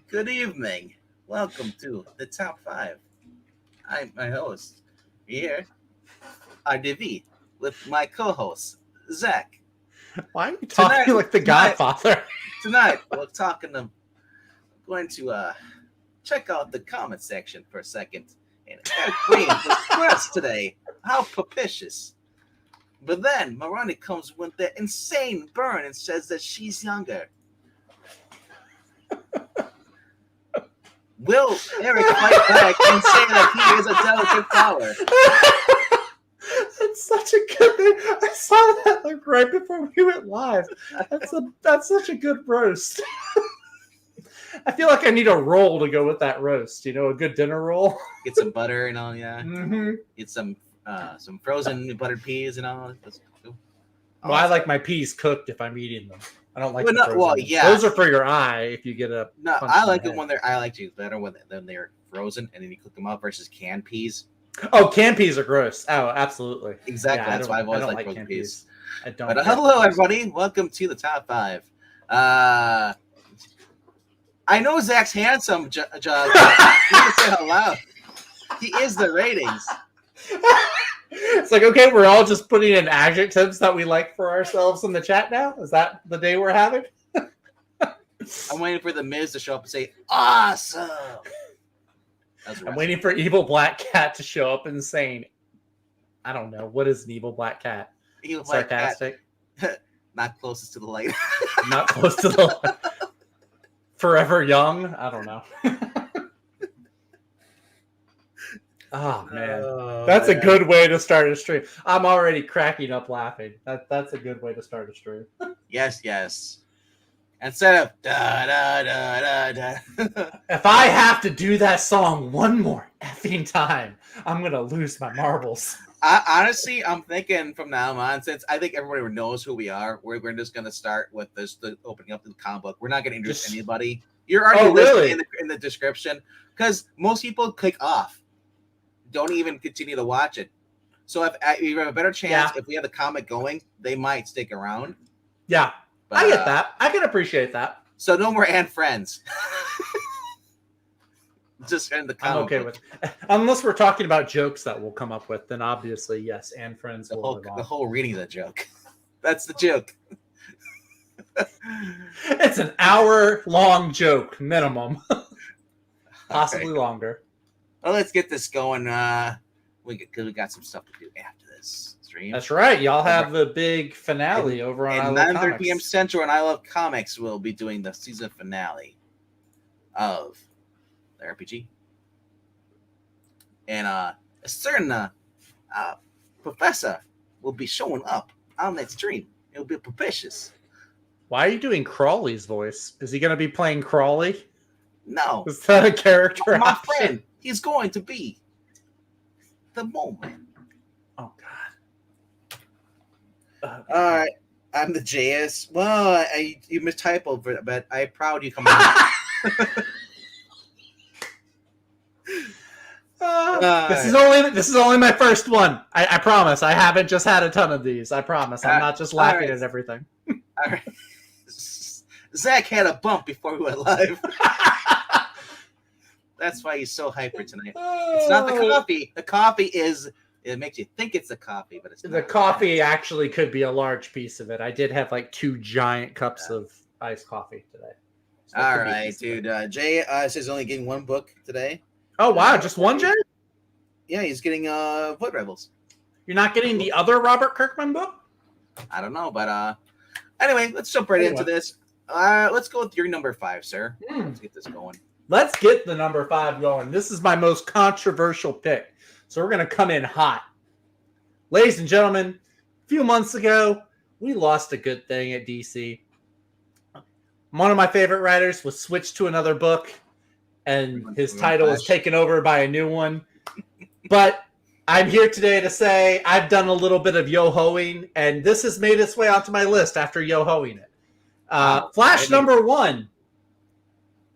Good evening. Welcome to the top five. I'm my host here, RDV, with my co-host Zach. Why are you Tonight, talking like the tonight, Godfather? tonight, we're going to check out the comment section for a second. And Eric Green was pressed today. How propitious! But then Marani comes with the insane burn and says that she's younger. Will Eric fight back and say that he is a delicate flower? That's such a good thing. I saw that like right before we went live. That's such a good roast. I feel like I need a roll to go with that roast. You know, a good dinner roll. Get some butter and all, yeah. Mm-hmm. Get some frozen buttered peas and all. Well, I like my peas cooked if I'm eating them. I don't like Well, the no, frozen well, ones. yeah. Those are for your eye if you get a No, punch I in like the it when I like cheese better when they're frozen and then you cook them up versus canned peas. Oh, canned peas are gross. Oh, absolutely. Exactly. Yeah, That's why I've always liked frozen canned peas. I don't. But hello, everybody. Welcome to the top five. I know Zach's handsome, Jug. You need to say it loud. He is the ratings. It's like, okay, we're all just putting in adjectives that we like for ourselves in the chat now. Is that the day we're having? I'm waiting for the Miz to show up and say, "Awesome." I'm waiting for Evil Black Cat to show up and saying, I don't know, what is an Evil Black Cat? Evil Black Sarcastic? Cat, not closest to the light. Not close to the light. Forever young? I don't know. Oh, man. That's a good way to start a stream. I'm already cracking up laughing. That's a good way to start a stream. Yes. Instead of da da da da da. If I have to do that song one more effing time, I'm gonna lose my marbles. Honestly, I'm thinking from now on, since I think everybody knows who we are, we're just gonna start with the opening up the comic book. We're not gonna introduce anybody. You're already listed in the description because most people click off, don't even continue to watch it. So if you have a better chance, if we have the comic going, they might stick around. Yeah. But, I get that. I can appreciate that. So no more and friends. Just in the comic. I'm okay book. with, unless we're talking about jokes that we'll come up with, then obviously yes, and friends. The whole reading is a joke. That's the joke. It's an hour-long joke minimum, possibly longer. Well, let's get this going. Because we got some stuff to do after this stream. That's right. Y'all have the big finale over on at 9:30 p.m. Central, and I Love Comics will be doing the season finale of the RPG. And a certain professor will be showing up on that stream. It'll be propitious. Why are you doing Crawley's voice? Is he going to be playing Crawley? No. Is that a character? My friend, he's going to be the moment. Oh, God. All right. I'm the JS. Well, you mistyped, but I'm proud you come on. This is only my first one. I promise. I haven't just had a ton of these. I promise. I'm not just laughing at everything. All right. Zach had a bump before we went live. That's why he's so hyper tonight. It's not the coffee. The coffee it makes you think it's the coffee, but it's not. The coffee actually could be a large piece of it. I did have like 2 giant cups of iced coffee today. So all right, dude. Jay says only getting one book today. Oh, wow. Just one, Jay? Yeah, he's getting Void Rebels. You're not getting the other Robert Kirkman book? I don't know, but anyway, let's jump right into this. Let's go with your number 5, sir. Let's get this going. Let's get the number 5 going. This is my most controversial pick. So we're going to come in hot. Ladies and gentlemen, a few months ago, we lost a good thing at DC. One of my favorite writers was switched to another book, and his title was taken over by a new one. But I'm here today to say I've done a little bit of yo-hoing, and this has made its way onto my list after yo-hoing it. Flash number 1.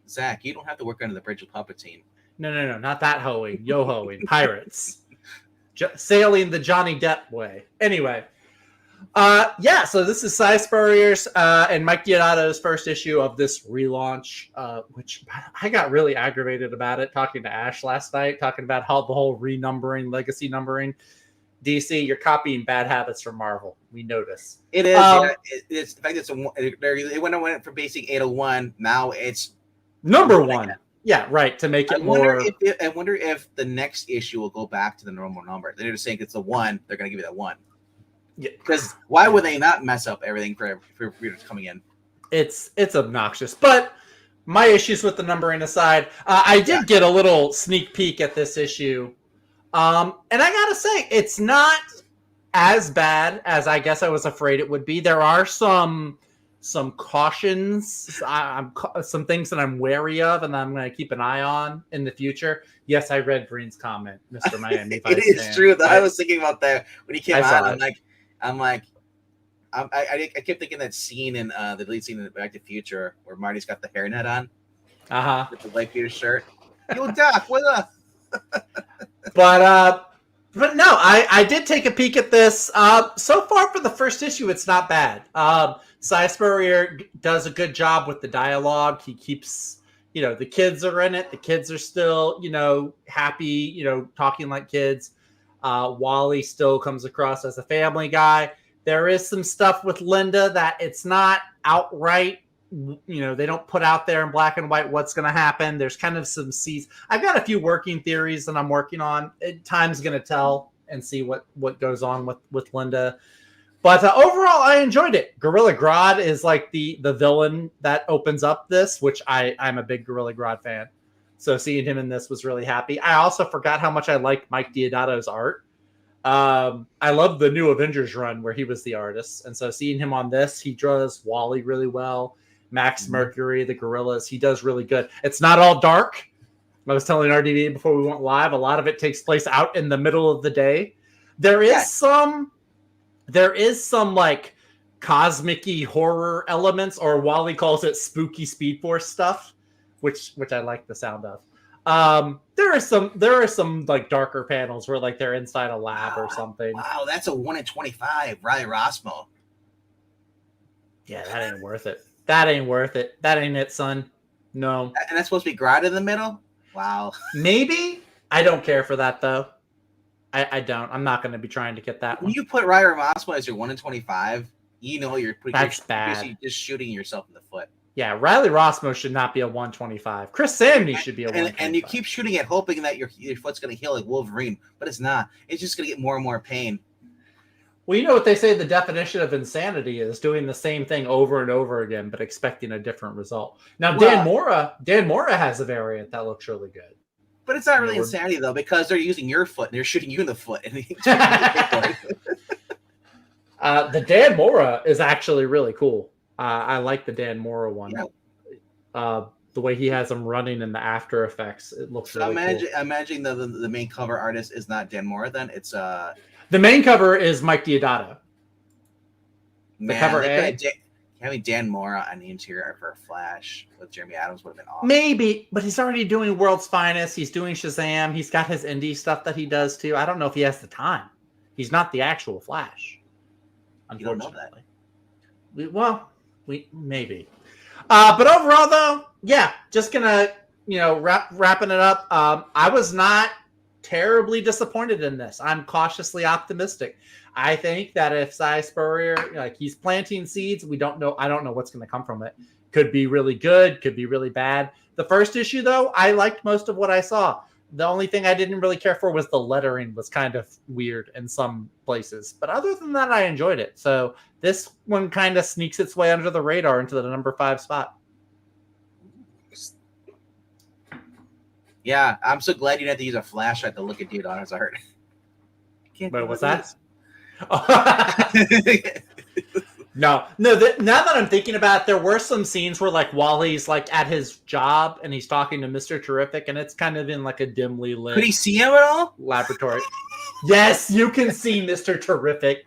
Zach, you don't have to work under the bridge of Palpatine. No, not that hoeing. Yo-hoing. Pirates. Sailing the Johnny Depp way. Anyway, So this is Cy Spurrier's and Mike Deodato's first issue of this relaunch, which I got really aggravated about it, talking to Ash last night, talking about how the whole renumbering, legacy numbering. DC, you're copying bad habits from Marvel. We notice. It is. It's the fact that they went from basic 801. Now it's number one. Yeah, right. To make it more. I wonder if the next issue will go back to the normal number. They're just saying it's the one. They're going to give you that one. Yeah. Because why would they not mess up everything for readers coming in? It's obnoxious. But my issues with the numbering aside, I did get a little sneak peek at this issue. And I gotta say, it's not as bad as I guess I was afraid it would be. There are some cautions, some things that I'm wary of, and I'm going to keep an eye on in the future. Yes, I read Breen's comment, Mr. Miami. It is true. I was thinking about that when he came out. I kept thinking that scene in the lead scene in Back to the Future where Marty's got the hairnet on, with the light Peter shirt. Yo, Doc, what up? But no, I did take a peek at this. So far for the first issue, it's not bad. Cy Spurrier does a good job with the dialogue. He keeps, the kids are in it. The kids are still, happy, talking like kids. Wally still comes across as a family guy. There is some stuff with Linda that it's not outright, they don't put out there in black and white what's going to happen. There's kind of some seeds. I've got a few working theories that I'm working on. Time's going to tell and see what goes on with Linda. But overall, I enjoyed it. Gorilla Grodd is like the villain that opens up this, which I'm a big Gorilla Grodd fan. So seeing him in this was really happy. I also forgot how much I liked Mike Deodato's art. I love the new Avengers run where he was the artist. And so seeing him on this, he draws Wally really well. Max Mercury, the Gorillas, he does really good. It's not all dark. I was telling RDV before we went live, a lot of it takes place out in the middle of the day. There is some like cosmic-y horror elements, or Wally calls it spooky Speed Force stuff, which I like the sound of. There are some like darker panels where like they're inside a lab or something. Wow, that's a 1 in 25, Riley Rossmo. Yeah, that ain't worth it. That ain't worth it. That ain't it, son. No. And that's supposed to be Grodd in the middle? Wow. Maybe. I don't care for that, though. I don't. I'm not going to be trying to get that one. When you put Riley Rossmo as your 1 in 25, you're bad. Just shooting yourself in the foot. Yeah, Riley Rossmo should not be a 125. Chris Samney should be a 125. And you keep shooting it, hoping that your foot's going to heal like Wolverine, but it's not. It's just going to get more and more pain. Well, you know what they say the definition of insanity is? Doing the same thing over and over again, but expecting a different result. Now, Dan Mora has a variant that looks really good. But it's not really insanity, though, because they're using your foot, and they're shooting you in the foot. The Dan Mora is actually really cool. I like the Dan Mora one. Yeah. The way he has them running in the After Effects, it looks really cool. Imagine the main cover artist is not Dan Mora, then? It's... The main cover is Mike Deodato. The cover A. Having Dan Mora on the interior for a Flash with Jeremy Adams would have been awesome. Maybe, but he's already doing World's Finest. He's doing Shazam. He's got his indie stuff that he does too. I don't know if he has the time. He's not the actual Flash. Unfortunately. You don't know that. We maybe. But overall, though, yeah, just gonna wrapping it up. I was not terribly disappointed in this. I'm cautiously optimistic. I think that if Cy Spurrier, he's planting seeds, I don't know what's going to come from it. Could be really good, could be really bad. The first issue, though, I liked most of what I saw. The only thing I didn't really care for was the lettering was kind of weird in some places. But other than that, I enjoyed it. So this one kind of sneaks its way under the radar into the number 5 spot. Yeah, I'm so glad you didn't have to use a flashlight to look at Deodato's art. Wait, what's that? No. Now that I'm thinking about it, there were some scenes where like Wally's like at his job and he's talking to Mr. Terrific, and it's kind of in like a dimly lit. Could he see him at all? Laboratory. Yes, you can see Mr. Terrific.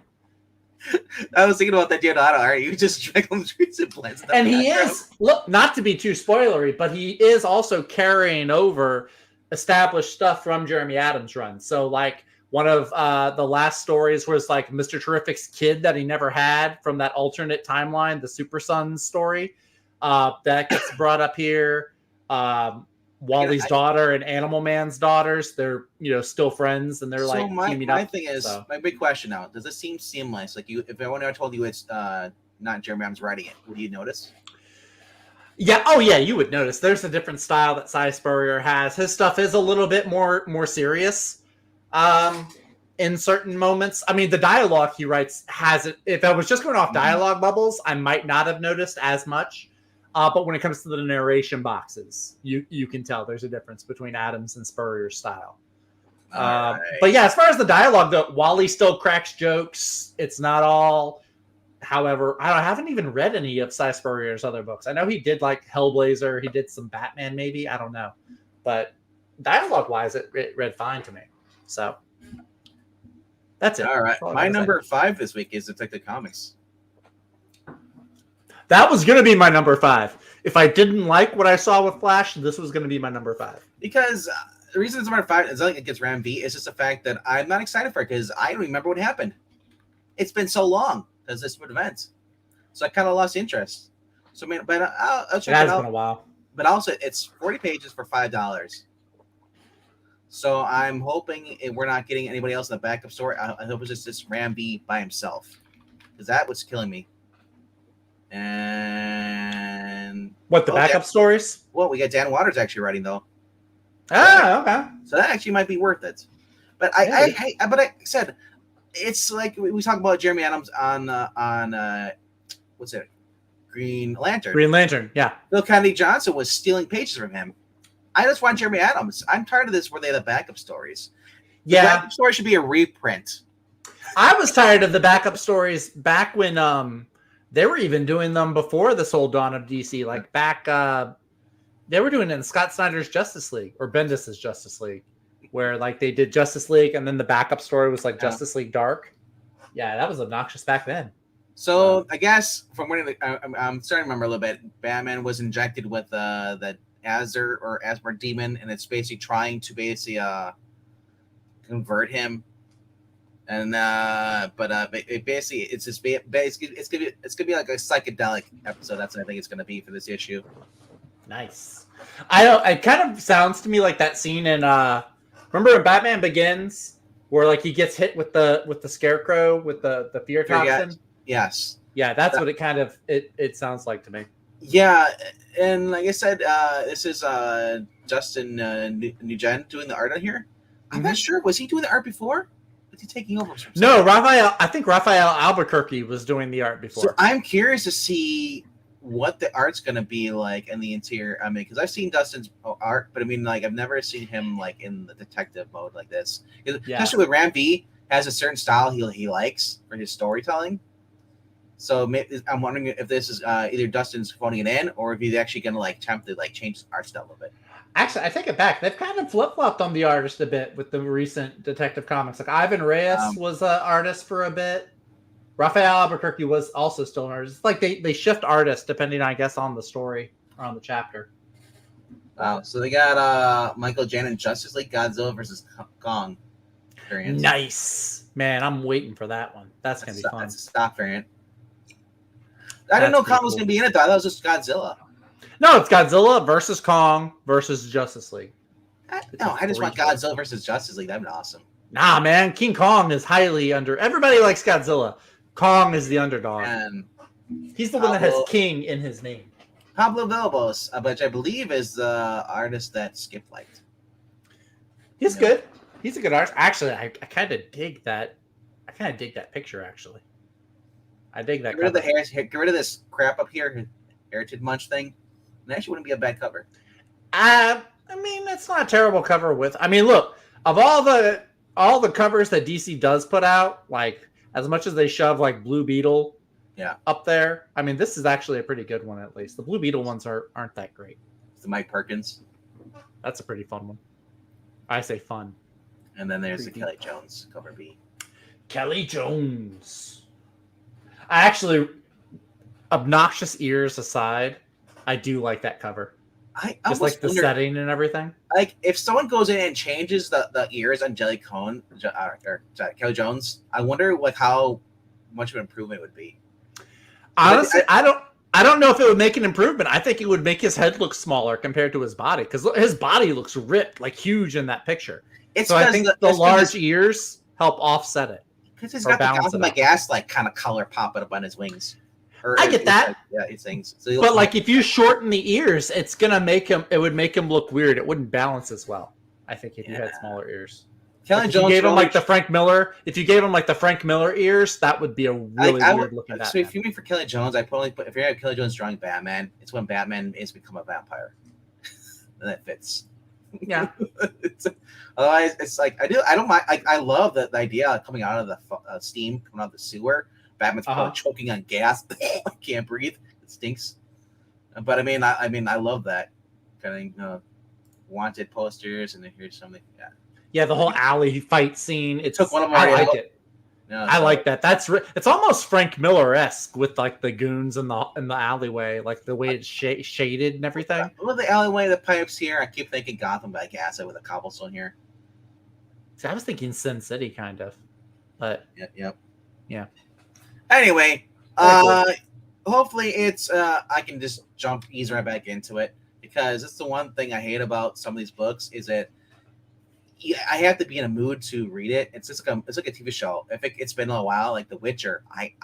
I was thinking about that Deodato art. You just check on the streets and plants. And he is, look, not to be too spoilery, but he is also carrying over established stuff from Jeremy Adams' run. So like one of the last stories was like Mr. Terrific's kid that he never had from that alternate timeline, the Super Sons story. That gets brought up here. Wally's daughter and Animal Man's daughters, they're still friends, and they're teaming up. My thing is, my big question now: does it seem seamless? Like if anyone ever told you it's not Jeremy Adams writing it, would you notice? Yeah. Oh, yeah. You would notice. There's a different style that Cy Spurrier has. His stuff is a little bit more serious. In certain moments, I mean, the dialogue he writes has it. If I was just going off dialogue bubbles, I might not have noticed as much. But when it comes to the narration boxes, you can tell there's a difference between Adams and Spurrier's style. Right. But yeah, as far as the dialogue, though, Wally still cracks jokes. It's not all. However, I haven't even read any of Cy Spurrier's other books. I know he did like Hellblazer. He did some Batman, maybe. I don't know. But dialogue-wise, it read fine to me. So that's it. All right. My number 5 this week is Detective Comics. That was going to be my number 5. If I didn't like what I saw with Flash, this was going to be my number 5. Because the reason it's number 5 is like against Ram V. It's just the fact that I'm not excited for it because I don't remember what happened. It's been so long. Because this would events, so I kind of lost interest. So I mean, but I'll check it out. It has been a while. But also, it's 40 pages for $5. So I'm hoping we're not getting anybody else in the backup story. I hope it's just Ram V by himself, because that was killing me. And what the backup stories? Well, we got Dan Waters actually writing though. Okay. So that actually might be worth it. But I said. It's like we talk about Jeremy Adams on what's it, Green Lantern. Green Lantern, yeah. Bill Kennedy Johnson was stealing pages from him. I just want Jeremy Adams. I'm tired of this where they have the backup stories. Yeah, the backup story should be a reprint. I was tired of the backup stories back when they were even doing them before this whole dawn of DC. Like back, they were doing it in Scott Snyder's Justice League or Bendis's Justice League. Where like they did Justice League and then the backup story was like Justice League Dark. Yeah, that was obnoxious back then. So I guess from when I'm starting to remember a little bit, Batman was injected with the Asper demon, and it's basically trying to convert him. And it basically it's just it's gonna be like a psychedelic episode. That's what I think it's gonna be for this issue. Nice. It kind of sounds to me like that scene in remember in Batman Begins where like he gets hit with the scarecrow with the fear toxin? Yes. Yeah, that's what it kind of it sounds like to me. Yeah, and like I said, this is Justin Nugent doing the art on here. I'm not sure. Was he doing the art before? Was he taking over? No, I think Raphael Albuquerque was doing the art before. So I'm curious to see what the art's going to be like in the interior. I mean, because I've seen Dustin's art, but I mean, like, I've never seen him like in the detective mode like this. Especially with Ram V has a certain style he likes for his storytelling. So maybe, I'm wondering if this is either Dustin's phoning it in or if he's actually going to like attempt to like change the art style a little bit. Actually, I take it back. They've kind of flip-flopped on the artist a bit with the recent Detective Comics. Like Ivan Reyes was an artist for a bit. Raphael Albuquerque was also still an artist. It's like they shift artists depending, I guess, on the story or on the chapter. Wow. So they got Michael Jan and Justice League Godzilla versus Kong variant. Nice. Man, I'm waiting for that one. That's going to be fun. That's a stock variant. I didn't know Kong was going to be in it, though. I thought it was just Godzilla. No, it's Godzilla versus Kong versus Justice League. I just want Godzilla versus Justice League. That'd be awesome. Nah, man. King Kong is highly under. Everybody likes Godzilla. Kong is the underdog. And he's the one that has King in his name. Pablo Villalobos, which I believe is the artist that Skip liked. He's good. He's a good artist. Actually, I kind of dig that. I kind of dig that picture, actually. I dig that. Get rid of this crap up here, Heritage Munch thing. It actually wouldn't be a bad cover. I mean, it's not a terrible cover with. I mean, look, of all the covers that DC does put out, like as much as they shove like Blue Beetle, up there. I mean, this is actually a pretty good one. At least the Blue Beetle ones aren't that great. It's the Mike Perkins. That's a pretty fun one. I say fun. And then there's the Kelly Jones cover B. Kelly Jones. I actually, obnoxious ears aside, I do like that cover. I just like the setting and everything. Like if someone goes in and changes the ears on Jelly Cone or Kelly Jones, I wonder like how much of an improvement it would be. Honestly, I don't know if it would make an improvement. I think it would make his head look smaller compared to his body because his body looks ripped, like huge in that picture. So I think the large ears help offset it. Because he's got the Gotham by Gas like kind of color popping up on his wings. I get that. His things. So but like if you shorten the ears, it's gonna make him. It would make him look weird. It wouldn't balance as well. I think if you had smaller ears. Kelly Jones. If you gave him like the Frank Miller. If you gave him like the Frank Miller ears, that would be a really weird looking. So if you mean for Kelly Jones, I probably put if you have Kelly Jones drawing Batman, it's when Batman is become a vampire. And that fits. Yeah. Otherwise, it's like I don't mind. I love the idea of coming out of the steam coming out of the sewer. Batman's choking on gas. Can't breathe. It stinks. But I mean, I love that kind of wanted posters, and then here's something. Yeah, the whole alley fight scene. It took one of my. I like it. No, I like that. It's almost Frank Miller-esque with like the goons in the alleyway, like the way it's shaded and everything. Well, the alleyway, the pipes here. I keep thinking Gotham by Gas with a cobblestone here. See, I was thinking Sin City kind of, but yeah. Anyway, hopefully it's I can just ease right back into it because it's the one thing I hate about some of these books is that I have to be in a mood to read it. It's just like a TV show. If it's been a while, like The Witcher, I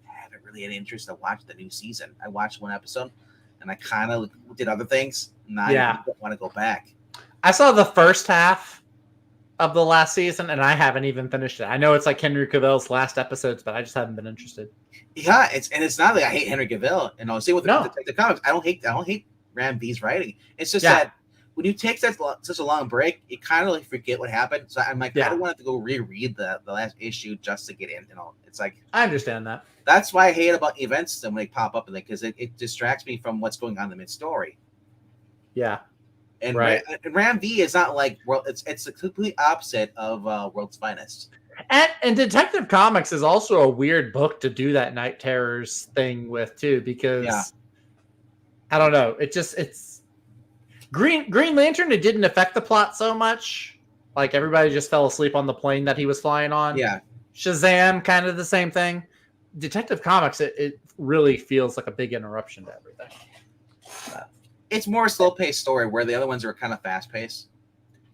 haven't really had interest to watch the new season. I watched one episode and I kind of did other things. And I don't want to go back. I saw the first half of the last season and I haven't even finished it. I know it's like Henry Cavill's last episodes, but I just haven't been interested. Yeah, it's not like I hate Henry Cavill. And I'll say with the comics, I don't hate Ram V's writing. It's just that when you take such a long break, you kind of like forget what happened. So I'm like, I don't want to go reread the last issue just to get in. It's like I understand that. That's why I hate about events when they pop up because it distracts me from what's going on in the mid story. Yeah, and Ram V is not like world. It's the complete opposite of World's Finest. And Detective Comics is also a weird book to do that Night Terrors thing with too because I don't know. It's. Green Lantern, it didn't affect the plot so much. Like everybody just fell asleep on the plane that he was flying on. Yeah. Shazam, kind of the same thing. Detective Comics, it really feels like a big interruption to everything. It's more a slow-paced story where the other ones are kind of fast-paced.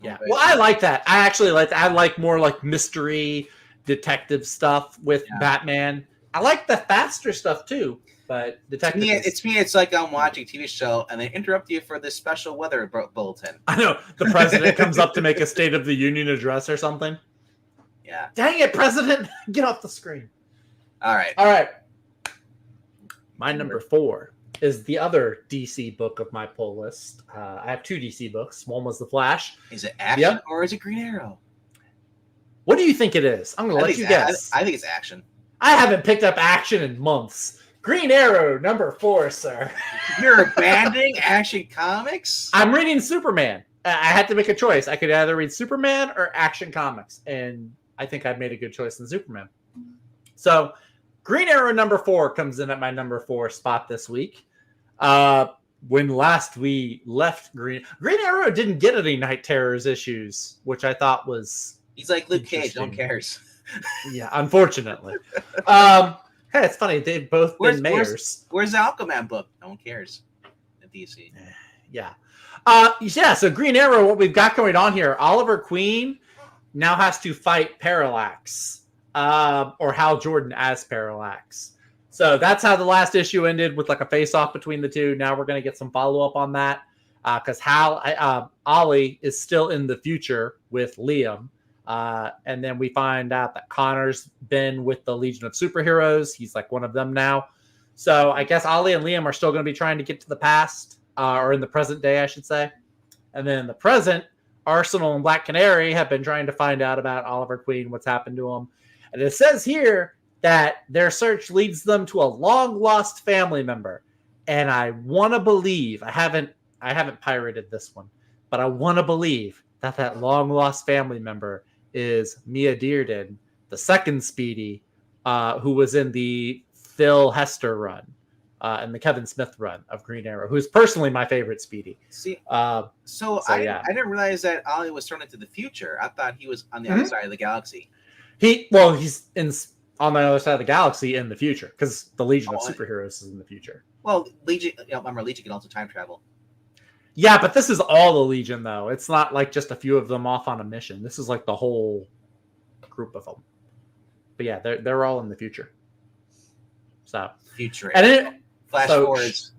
Yeah. Well, I like that. I actually like that. I like more like mystery detective stuff with Batman. I like the faster stuff too. But detective, it's like I'm watching a TV show and they interrupt you for this special weather bulletin. I know the president comes up to make a State of the Union address or something. Yeah. Dang it, President! Get off the screen. All right. My number 4 is the other DC book of my pull list. I have 2 DC books. One was The Flash. Is it action or is it Green Arrow? What do you think it is? I'm going to let you guess. I think it's action. I haven't picked up action in months. Green Arrow, number 4, sir. You're abandoning Action Comics? I'm reading Superman. I had to make a choice. I could either read Superman or Action Comics, and I think I've made a good choice in Superman. So, Green Arrow number 4 comes in at my number 4 spot this week. When last we left Green Arrow didn't get any Night Terrors issues, which I thought was... He's like Luke Cage, no one cares. Yeah, unfortunately. Hey, it's funny. They've both been mayors. Where's the Aquaman book? No one cares. At DC. Yeah. So Green Arrow, what we've got going on here, Oliver Queen now has to fight Parallax. Or Hal Jordan as Parallax. So that's how the last issue ended with like a face-off between the two. Now we're going to get some follow-up on that. Because Ollie is still in the future with Liam. And then we find out that Connor's been with the Legion of Superheroes. He's like one of them now. So I guess Ollie and Liam are still going to be trying to get to the past, or in the present day, I should say. And then in the present, Arsenal and Black Canary have been trying to find out about Oliver Queen, what's happened to him. And it says here that their search leads them to a long-lost family member. And I want to believe, I haven't pirated this one, but I want to believe that long-lost family member is Mia Dearden, the second Speedy, who was in the Phil Hester run. and the Kevin Smith run of Green Arrow, who's personally my favorite Speedy. See, I didn't realize that Ollie was thrown into the future. I thought he was on the other side of the galaxy. He's on the other side of the galaxy in the future because the Legion of Superheroes is in the future. Well, Legion can also time travel. Yeah, but this is all the Legion, though. It's not like just a few of them off on a mission. This is like the whole group of them. But yeah, they're all in the future. So future and flash forwards.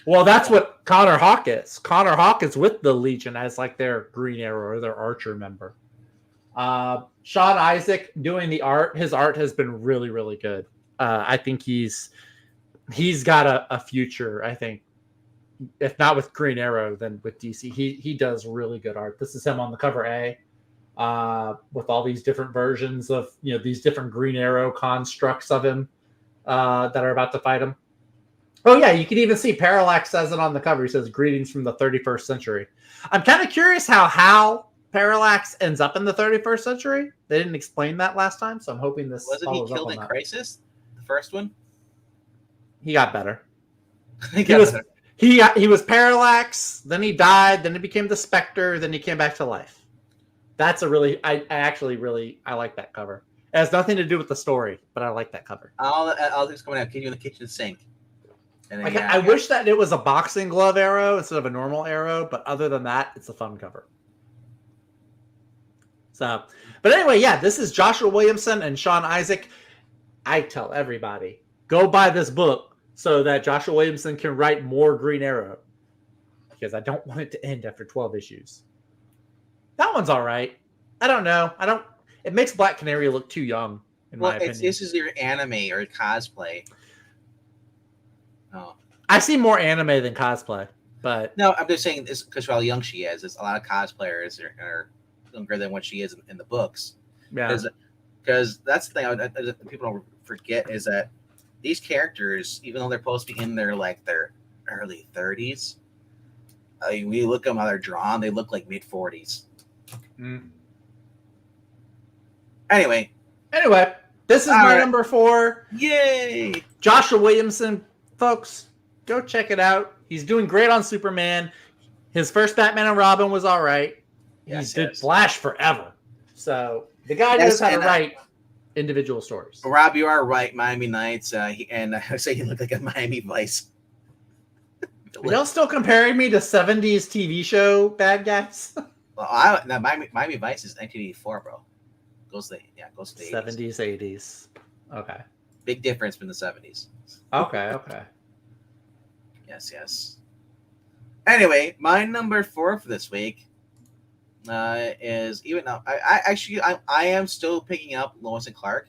Well, that's what Connor Hawke is. Connor Hawke is with the Legion as like their Green Arrow or their Archer member. Sean Isaac doing the art. His art has been really, really good. I think he's got a future. I think, if not with Green Arrow, then with DC. He does really good art. This is him on the cover A, with all these different versions of these different Green Arrow constructs of him that are about to fight him. Oh yeah, you can even see Parallax says it on the cover. He says, "Greetings from the 31st century." I'm kind of curious how Parallax ends up in the 31st century. They didn't explain that last time, so I'm hoping this wasn't he killed in Crisis, the first one. He got better. He was Parallax, then he died, then he became the Spectre, then he came back to life. That's I actually really like that cover. It has nothing to do with the story, but I like that cover. I'll just come out, get you in the kitchen sink. And then, I wish that it was a boxing glove arrow instead of a normal arrow, but other than that, it's a fun cover. So, but anyway, yeah, this is Joshua Williamson and Sean Isaac. I tell everybody, go buy this book so that Joshua Williamson can write more Green Arrow, because I don't want it to end after 12 issues. That one's all right. I don't know. It makes Black Canary look too young, in my opinion. This is your anime or cosplay. Oh. I see more anime than cosplay, but no, I'm just saying this because of how young she is. There's a lot of cosplayers are younger than what she is in the books. Yeah, because that's the thing people don't forget is that these characters, even though they're supposed to be in their early 30s, we look at them how they're drawn, they look like mid 40s. Anyway, this is my number 4. Yay! Joshua Williamson, folks, go check it out. He's doing great on Superman. His first Batman and Robin was all right. He did Flash forever. So the guy knows how to write individual stories. Rob, you are right. Miami Nights, and I say he looked like a Miami Vice. Are y'all still comparing me to 70s TV show bad guys? Well, Miami Vice is 1984, bro. Goes to the 70s, 80s. Okay. Big difference from the 70s. Okay. Yes. Anyway, my number 4 for this week is, even though I am still picking up Lois and Clark,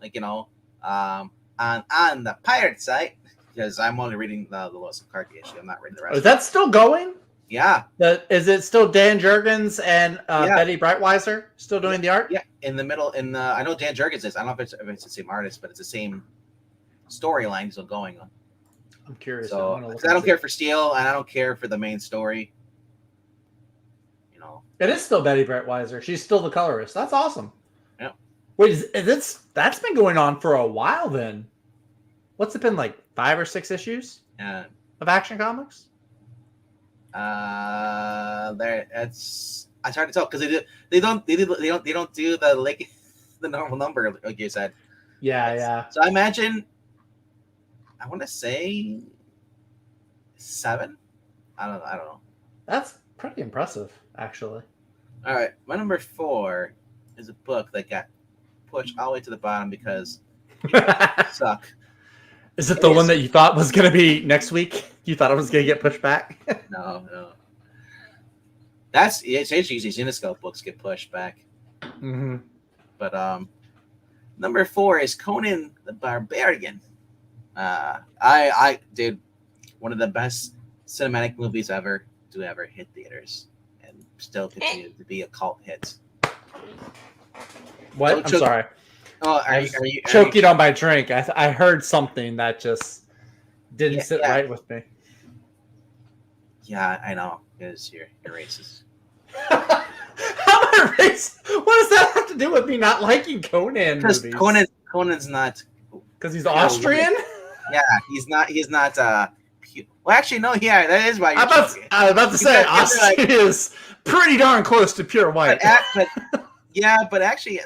on the pirate site, because I'm only reading the Lois and Clark issue. I'm not reading the rest. Is that still going? Yeah. Is it still Dan Jurgens and Betty Breitweiser still doing the art? Yeah, in the middle. I know Dan Jurgens is. I don't know if it's the same artist, but it's the same storyline still going on. I'm curious. So I don't care for Steel, and I don't care for the main story. It is still Betty Breitweiser. She's still the colorist. That's awesome. Yeah. Wait, that's been going on for a while then. What's it been, like 5 or 6 issues of Action Comics? It's hard to tell because they don't do the the normal number like you said. Yeah. So I imagine, I want to say 7. I don't know. That's pretty impressive, actually. All right, my number 4 is a book that got pushed all the way to the bottom because it suck. Is it the one that you thought was going to be next week? You thought it was going to get pushed back? No. It's usually Zenescope books get pushed back. Mm-hmm. But number 4 is Conan the Barbarian. I did one of the best cinematic movies ever to ever hit theaters, and still continue to be a cult hit. What? I'm sorry. Oh, are you choking on my drink? I heard something that just didn't sit right with me. Yeah, I know. Because you're racist. How am I racist? What does that have to do with me not liking Conan movies? Because Conan's not. Because he's Austrian? Yeah, he's not. He's not. Well, actually, no. Yeah, that is why you're. I was about to say Austin is pretty darn close to pure white. But yeah, but actually,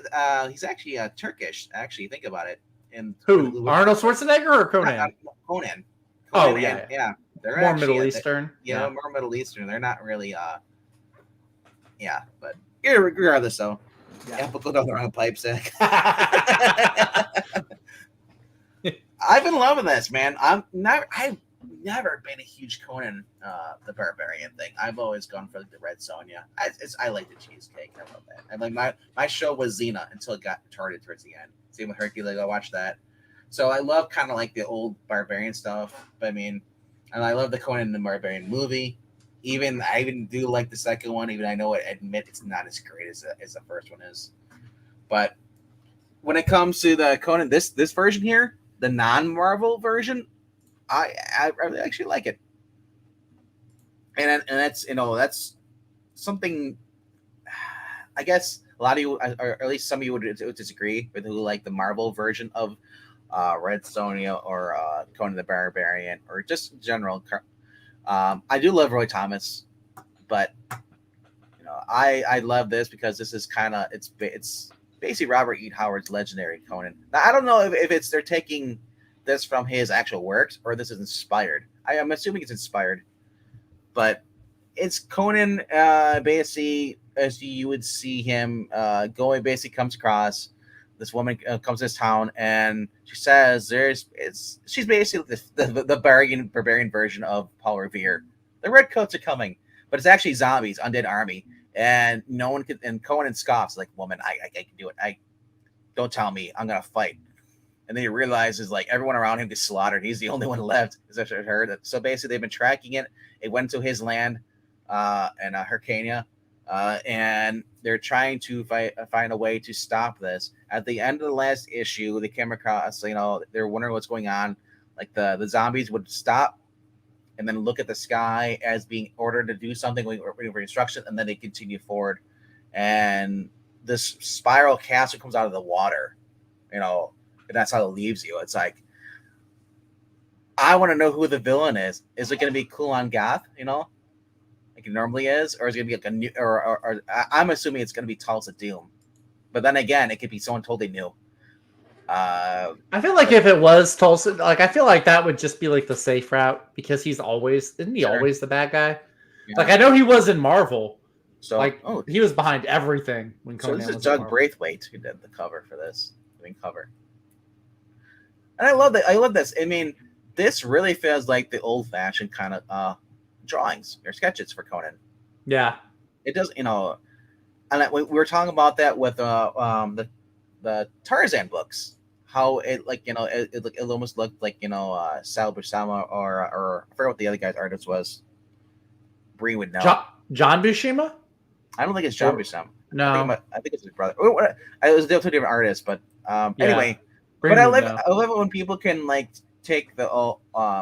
he's actually Turkish. Actually, think about it. And who? Arnold Schwarzenegger or Conan? Conan. Oh yeah, yeah. They're more Middle Eastern. Yeah, more Middle Eastern. They're not really. Yeah, but regardless, though. Yeah, Apple go down the wrong pipe, Zach. I've been loving this, man. I've never been a huge Conan the Barbarian thing. I've always gone for the Red Sonja. I like the cheesecake. I love that. And like my show was Xena until it got retarded towards the end. Same with Hercules. I watched that. So I love kind of like the old Barbarian stuff. But I mean, and I love the Conan the Barbarian movie. I even do like the second one, even I know admit it's not as great as the first one is. But when it comes to the Conan, this version here, the non-Marvel version, I really actually like it. And that's that's something. I guess a lot of you, or at least some of you, would disagree with who like the Marvel version of Red Sonja or Conan the Barbarian, or just in general. I do love Roy Thomas, but I love this because this is kind of it's basically Robert E. Howard's legendary Conan. Now I don't know if they're taking this from his actual works or this is inspired. I'm assuming it's inspired, but it's Conan basically as you would see him going. Basically, comes across this woman comes to this town and she says she's basically the barbarian version of Paul Revere. The redcoats are coming, but it's actually zombies, undead army, and no one can. And Conan scoffs like, "Woman, I can do it. Don't tell me. I'm gonna fight." And then he realizes like everyone around him gets slaughtered. He's the only one left. Is that heard? So basically, they've been tracking it. It went to his land, in Hyrcania. And they're trying to find a way to stop this. At the end of the last issue, they came across, they're wondering what's going on. Like the zombies would stop and then look at the sky as being ordered to do something, waiting for instruction, and then they continue forward. And this spiral castle comes out of the water, and that's how it leaves you. It's like, I want to know who the villain is. Is it going to be Kulan Gath, like it normally is, or is it gonna be like a new, or I'm assuming it's gonna be Tulsa Doom, but then again, it could be someone totally new. I feel like if it was Tulsa, like I feel like that would just be like the safe route because isn't he always the bad guy? Yeah. Like I know he was in Marvel, so he was behind everything when Conan. So this is Doug Braithwaite who did the cover for this, cover, and I love that. I love this. I mean, this really feels like the old-fashioned kind of drawings or sketches for Conan. Yeah, it does. And we were talking about that with the Tarzan books. How it it almost looked like Sal Buscema or I forget what the other guy's artist was. Bree would know. John Buscema? I don't think it's John Buscema. No, I think it's his brother. It was two different artists, but anyway. But I love it when people can take the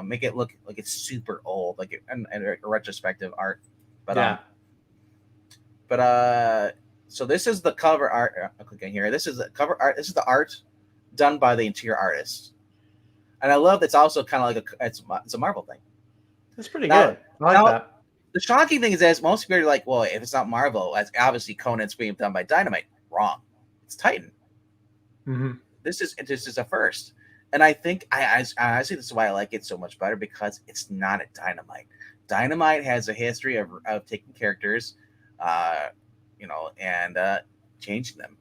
make it look like it's super old, like and retrospective art. But so this is the cover art. I'm clicking here. This is the cover art. This is the art done by the interior artist, and I love it's also kind of like it's a Marvel thing. That's pretty good. I like that. The shocking thing is that most people are like, well, if it's not Marvel, as obviously Conan's being done by Dynamite. Wrong. It's Titan. Mm-hmm. This is a first. And I think I honestly this is why I like it so much better, because it's not a Dynamite. Dynamite has a history of taking characters, and changing them.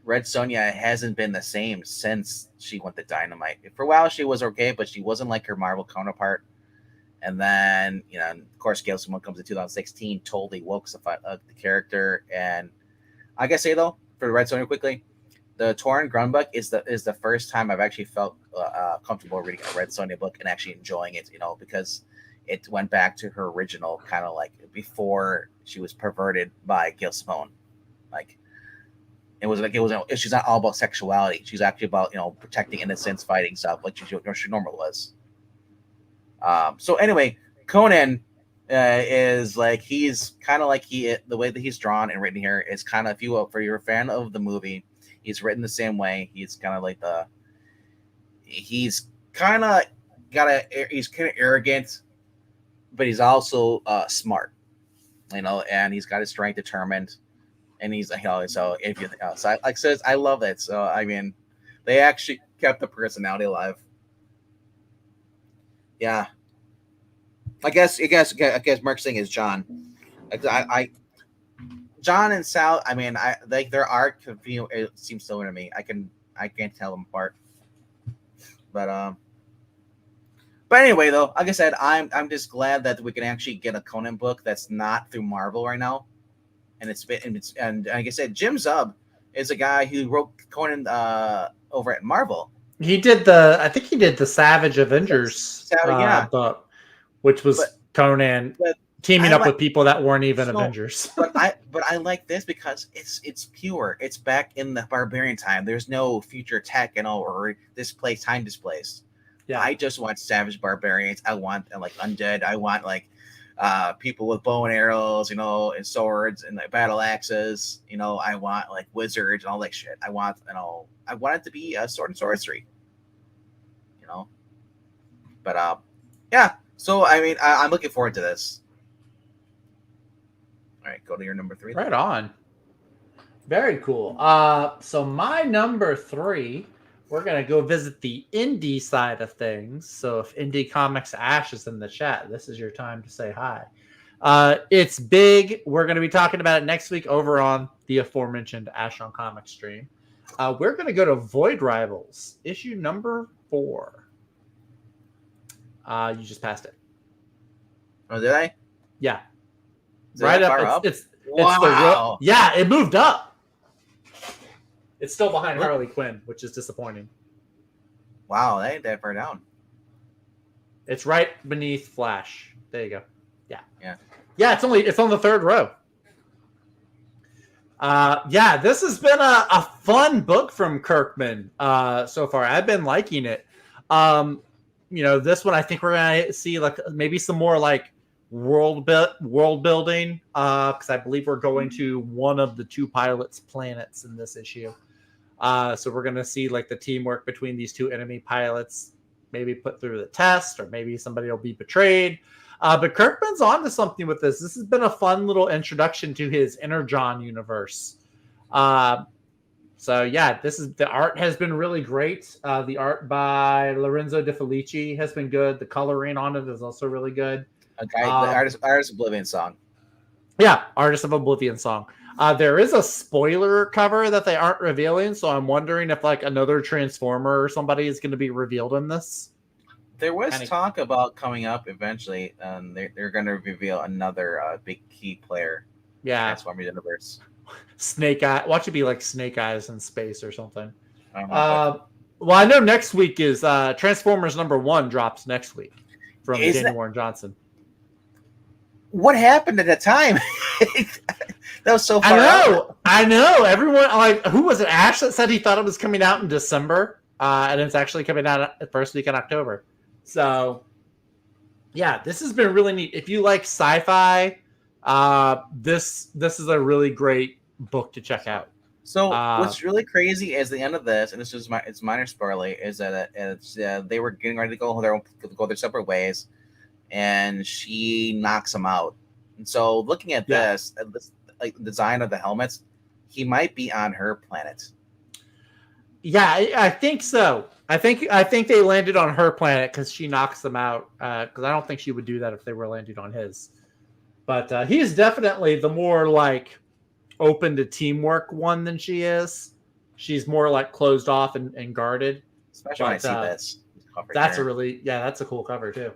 Red Sonja hasn't been the same since she went to Dynamite. For a while she was okay, but she wasn't like her Marvel counterpart. And then, of course, Gail Simone comes in 2016, totally woke the character. And I gotta say though, for Red Sonja quickly, the Torunn Grønbekk is the first time I've actually felt comfortable reading a Red Sonja book and actually enjoying it, because it went back to her original kind of like before she was perverted by Gail Simone. Like she's not all about sexuality. She's actually about protecting innocence, fighting stuff like she normally was. So anyway, Conan is like he's kind of like the way that he's drawn and written here is kind of, if you're a fan of the movie. He's written the same way. He's kind of like he's kind of he's kind of arrogant, but he's also smart, and he's got his strength determined, and he's so if you so like I says I love that. So I mean, they actually kept the personality alive. Yeah, I guess Mark's thing is John. I John and Sal. I mean, I like their art. It seems similar to me. I can't tell them apart. But anyway, though, like I said, I'm just glad that we can actually get a Conan book that's not through Marvel right now, and like I said, Jim Zub is a guy who wrote Conan over at Marvel. I think he did the Savage Avengers book, which was Conan teaming up with people that weren't even Avengers. but I like this because it's pure. It's back in the barbarian time. There's no future tech or time displaced. Yeah, I just want savage barbarians. I want like undead. I want like people with bow and arrows, and swords and like battle axes. I want like wizards and all that shit. I want it to be sword and sorcery. But yeah. So I mean, I'm looking forward to this. All right, go to your number 3. Right on. Very cool. So my number 3. We're going to go visit the indie side of things. So if Indie Comics Ash is in the chat, this is your time to say hi. It's big. We're going to be talking about it next week over on the aforementioned Ash on Comics stream. We're going to go to Void Rivals, issue number 4. You just passed it. Oh, did I? Yeah. Right up. It's wow. It moved up. It's still behind Harley Quinn, which is disappointing. Wow, that ain't that far down. It's right beneath Flash. There you go. Yeah. Yeah, it's on the 3rd row. This has been a fun book from Kirkman so far. I've been liking it. This one I think we're gonna see like maybe some more like world building because I believe we're going to one of the 2 pilots' planets in this issue. So we're gonna see like the teamwork between these 2 enemy pilots, maybe put through the test, or maybe somebody will be betrayed. But Kirkman's onto something with this. This has been a fun little introduction to his Energon universe. The art has been really great. The art by Lorenzo De Felici has been good. The coloring on it is also really good. Okay, the Artist Oblivion song. Yeah, Artist of Oblivion song. There is a spoiler cover that they aren't revealing, so I'm wondering if like another Transformer or somebody is going to be revealed in this. There was talk about coming up eventually, and they're going to reveal another big key player. Yeah, Transformer universe. Snake Eye. Watch it be like Snake Eyes in space or something. Well, I know next week is Transformers #1 drops next week from Daniel Warren Johnson. What happened at that time? That was so far I know. Everyone, like, who was it? Ash that said he thought it was coming out in December, and it's actually coming out the first week in October. So, yeah, this has been really neat. If you like sci-fi, this is a really great book to check out. So what's really crazy is the end of this, and it's minor spoiler, is that they were getting ready to go their separate ways, and she knocks him out. And so looking at this, like the design of the helmets, he might be on her planet. Yeah, I think so. I think they landed on her planet because she knocks them out. Because I don't think she would do that if they were landing on his. But he's definitely the more like open to teamwork one than she is. She's more like closed off and guarded. Especially when I see this. That's that's a cool cover too.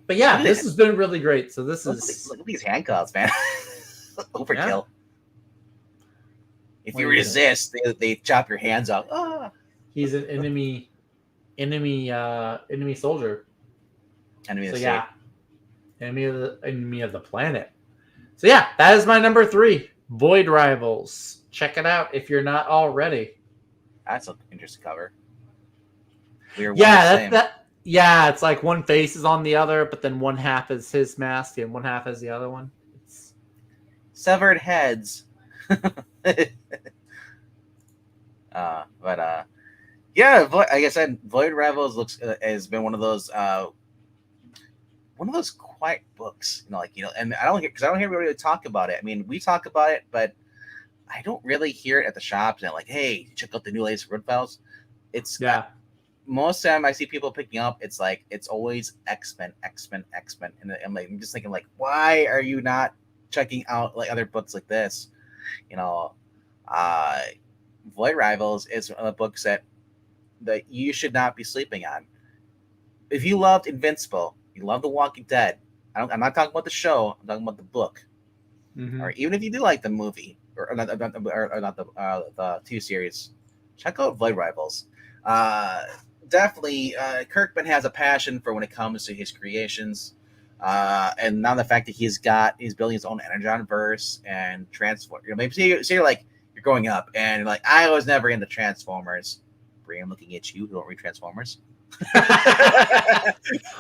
But yeah, this has been really great. So look at these handcuffs, man. Overkill. Yeah. If you resist, they chop your hands off. Ah. He's an enemy soldier. Enemy of the planet. So yeah, that is my number 3, Void Rivals. Check it out if you're not already. That's an interesting cover. It's like one face is on the other, but then one half is his mask and one half is the other one. It's severed heads. Yeah, like I said, Void Rivals has been one of those quiet books, and I don't hear everybody talk about it. I mean, we talk about it, but I don't really hear it at the shops and like, hey, check out the new latest Void Files. It's most of the time I see people picking up, it's like it's always X-Men, and I'm just thinking like, why are you not checking out like other books like this? Void Rivals is one of the books that you should not be sleeping on. If you loved Invincible, you love The Walking Dead. I'm not talking about the show. I'm talking about the book. Mm-hmm. Or even if you do like the movie or not the TV series, check out Void Rivals. Definitely, Kirkman has a passion for when it comes to his creations, and now the fact that he's building his own Energon verse and transform. Maybe say you're growing up and like I was never into Transformers. I'm looking at you who don't read Transformers.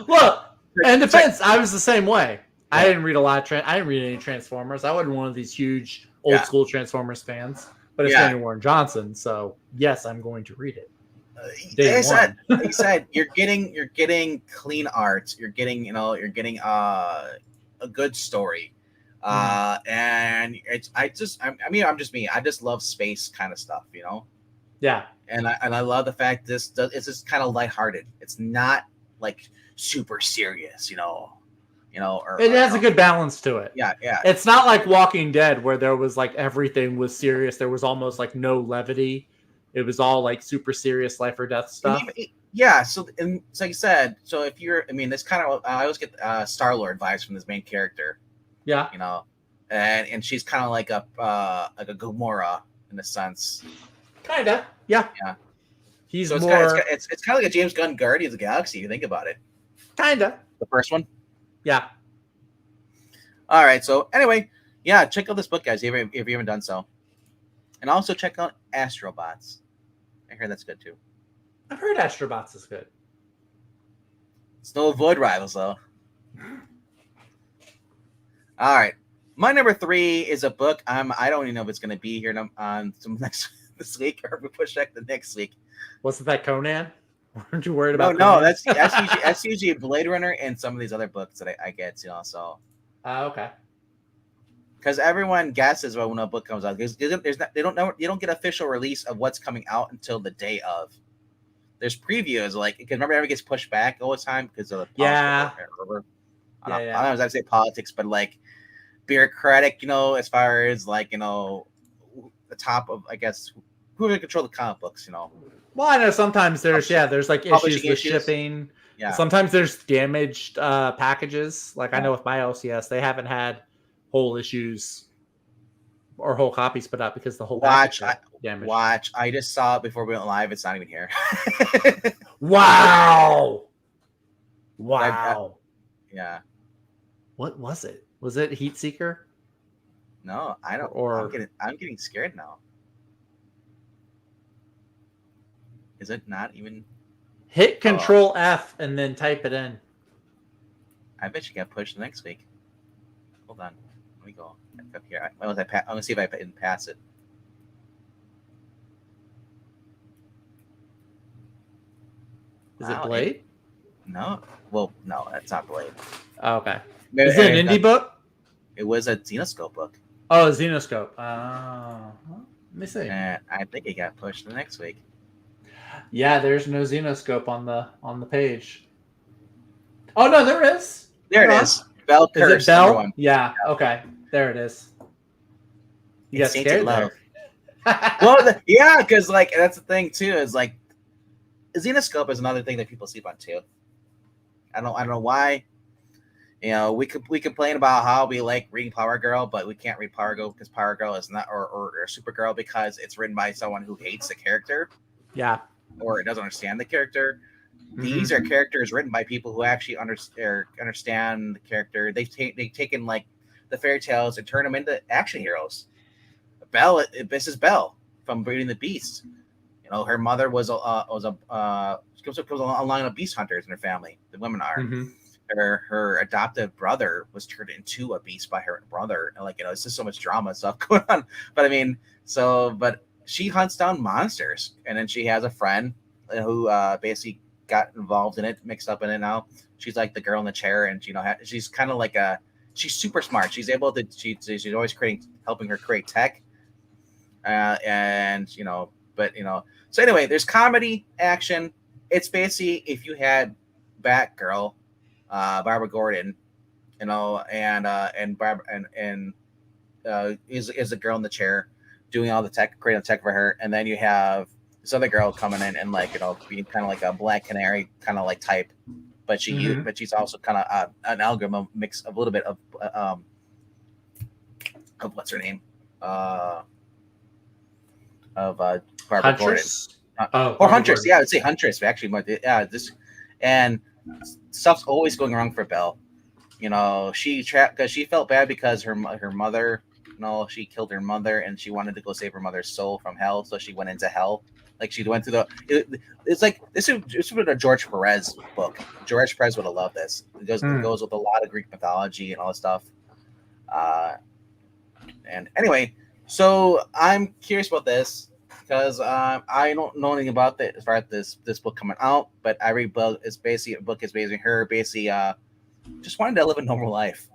Look, in defense, I was the same way. Yeah. I didn't read I didn't read any Transformers. I wasn't one of these huge old school Transformers fans. But it's Daniel Warren Johnson, so yes, I'm going to read it. Like I said, you're getting clean art. You're getting a good story. And I'm just me. I just love space kind of stuff, Yeah. And I love the fact it's just kind of lighthearted. It's not like super serious, it has a good balance to it. Yeah. It's not like Walking Dead where there was like everything was serious. There was almost like no levity. It was all like super serious life or death stuff. Yeah. So like you said, so if this kind of I always get Star-Lord vibes from this main character. Yeah. And she's kind of like a Gamora in a sense. Kinda. Yeah. Yeah. He's so more. It's kind of like a James Gunn Guardians of the Galaxy. You think about it. Kinda. The first one. Yeah. All right. So anyway, yeah, check out this book, guys, if you haven't done so, and also check out Astrobots. I heard that's good too. I've heard Astrobots is good. It's no Void Rivals though. All right, my number 3 is a book. I don't even know if it's going to be here on this week or if we push back the next week. Wasn't that Conan? Weren't you worried about? No, that's usually Blade Runner and some of these other books that I get, so. Okay. Because everyone guesses when a book comes out. You don't get official release of what's coming out until the day of. There's previews, because remember everything gets pushed back all the time because of the politics. I don't know if I say politics, but bureaucratic, as far as the top of, I guess, who will control the comic books, Well, I know sometimes there's like issues with shipping. Yeah. Sometimes there's damaged packages. I know with my LCS, they haven't had whole issues or whole copies put out because the whole package damaged. Watch. I just saw it before we went live. It's not even here. Wow. Yeah. What was it? Was it Heat Seeker? No, I don't. I'm getting scared now. Is it not even? Hit Control F and then type it in. I bet you got pushed the next week. Hold on. Let me go up here. I'm gonna see if I didn't pass it. Is it Blade? No. Well, no, that's not Blade. Oh, okay. Is it an indie book? It was a Xenoscope book. Oh, a Xenoscope. Let me see. And I think it got pushed the next week. Yeah, there's no Xenoscope on the page. Oh no, there is. There it is. Bell Curse. Is it Bell? Yeah. Okay. There it is. You got scared there. Well, yeah, because that's the thing too. Is Xenoscope is another thing that people sleep on too. I don't know why. We complain about how we like reading Power Girl, but we can't read Power Girl because Power Girl is not, or Supergirl because it's written by someone who hates the character. Yeah. Or it doesn't understand the character. Mm-hmm. These are characters written by people who actually understand the character. They've taken the fairy tales and turned them into action heroes. This is Belle from Beauty and the Beast. Her mother was comes a line of beast hunters in her family. The women are. Mm-hmm. Her adoptive brother was turned into a beast by her brother, and it's just so much drama stuff going on. But but she hunts down monsters, and then she has a friend who basically got involved in it, mixed up in it now. She's like the girl in the chair, and she's kind of like she's super smart. She's able to she's always helping her create tech, and so anyway, there's comedy, action. It's basically if you had Batgirl, Barbara Gordon, and Barbara is the girl in the chair doing all the tech, creating the tech for her, and then you have this other girl coming in and being kind of like a Black Canary kind of like type, but she's also kind of an algorithm mix of a little bit of what's her name Barbara Huntress? Gordon, or Huntress. Gordon. Yeah, I would say Huntress actually. But this and stuff's always going wrong for Belle. She trapped because she felt bad because her mother. She killed her mother and she wanted to go save her mother's soul from hell, so she went into hell. Like she went through it's like this is a George Perez book. George Perez would have loved this. It goes with a lot of Greek mythology and all this stuff. And anyway, so I'm curious about this because I don't know anything about it as far as this book coming out, but every book is basically her just wanted to live a normal life.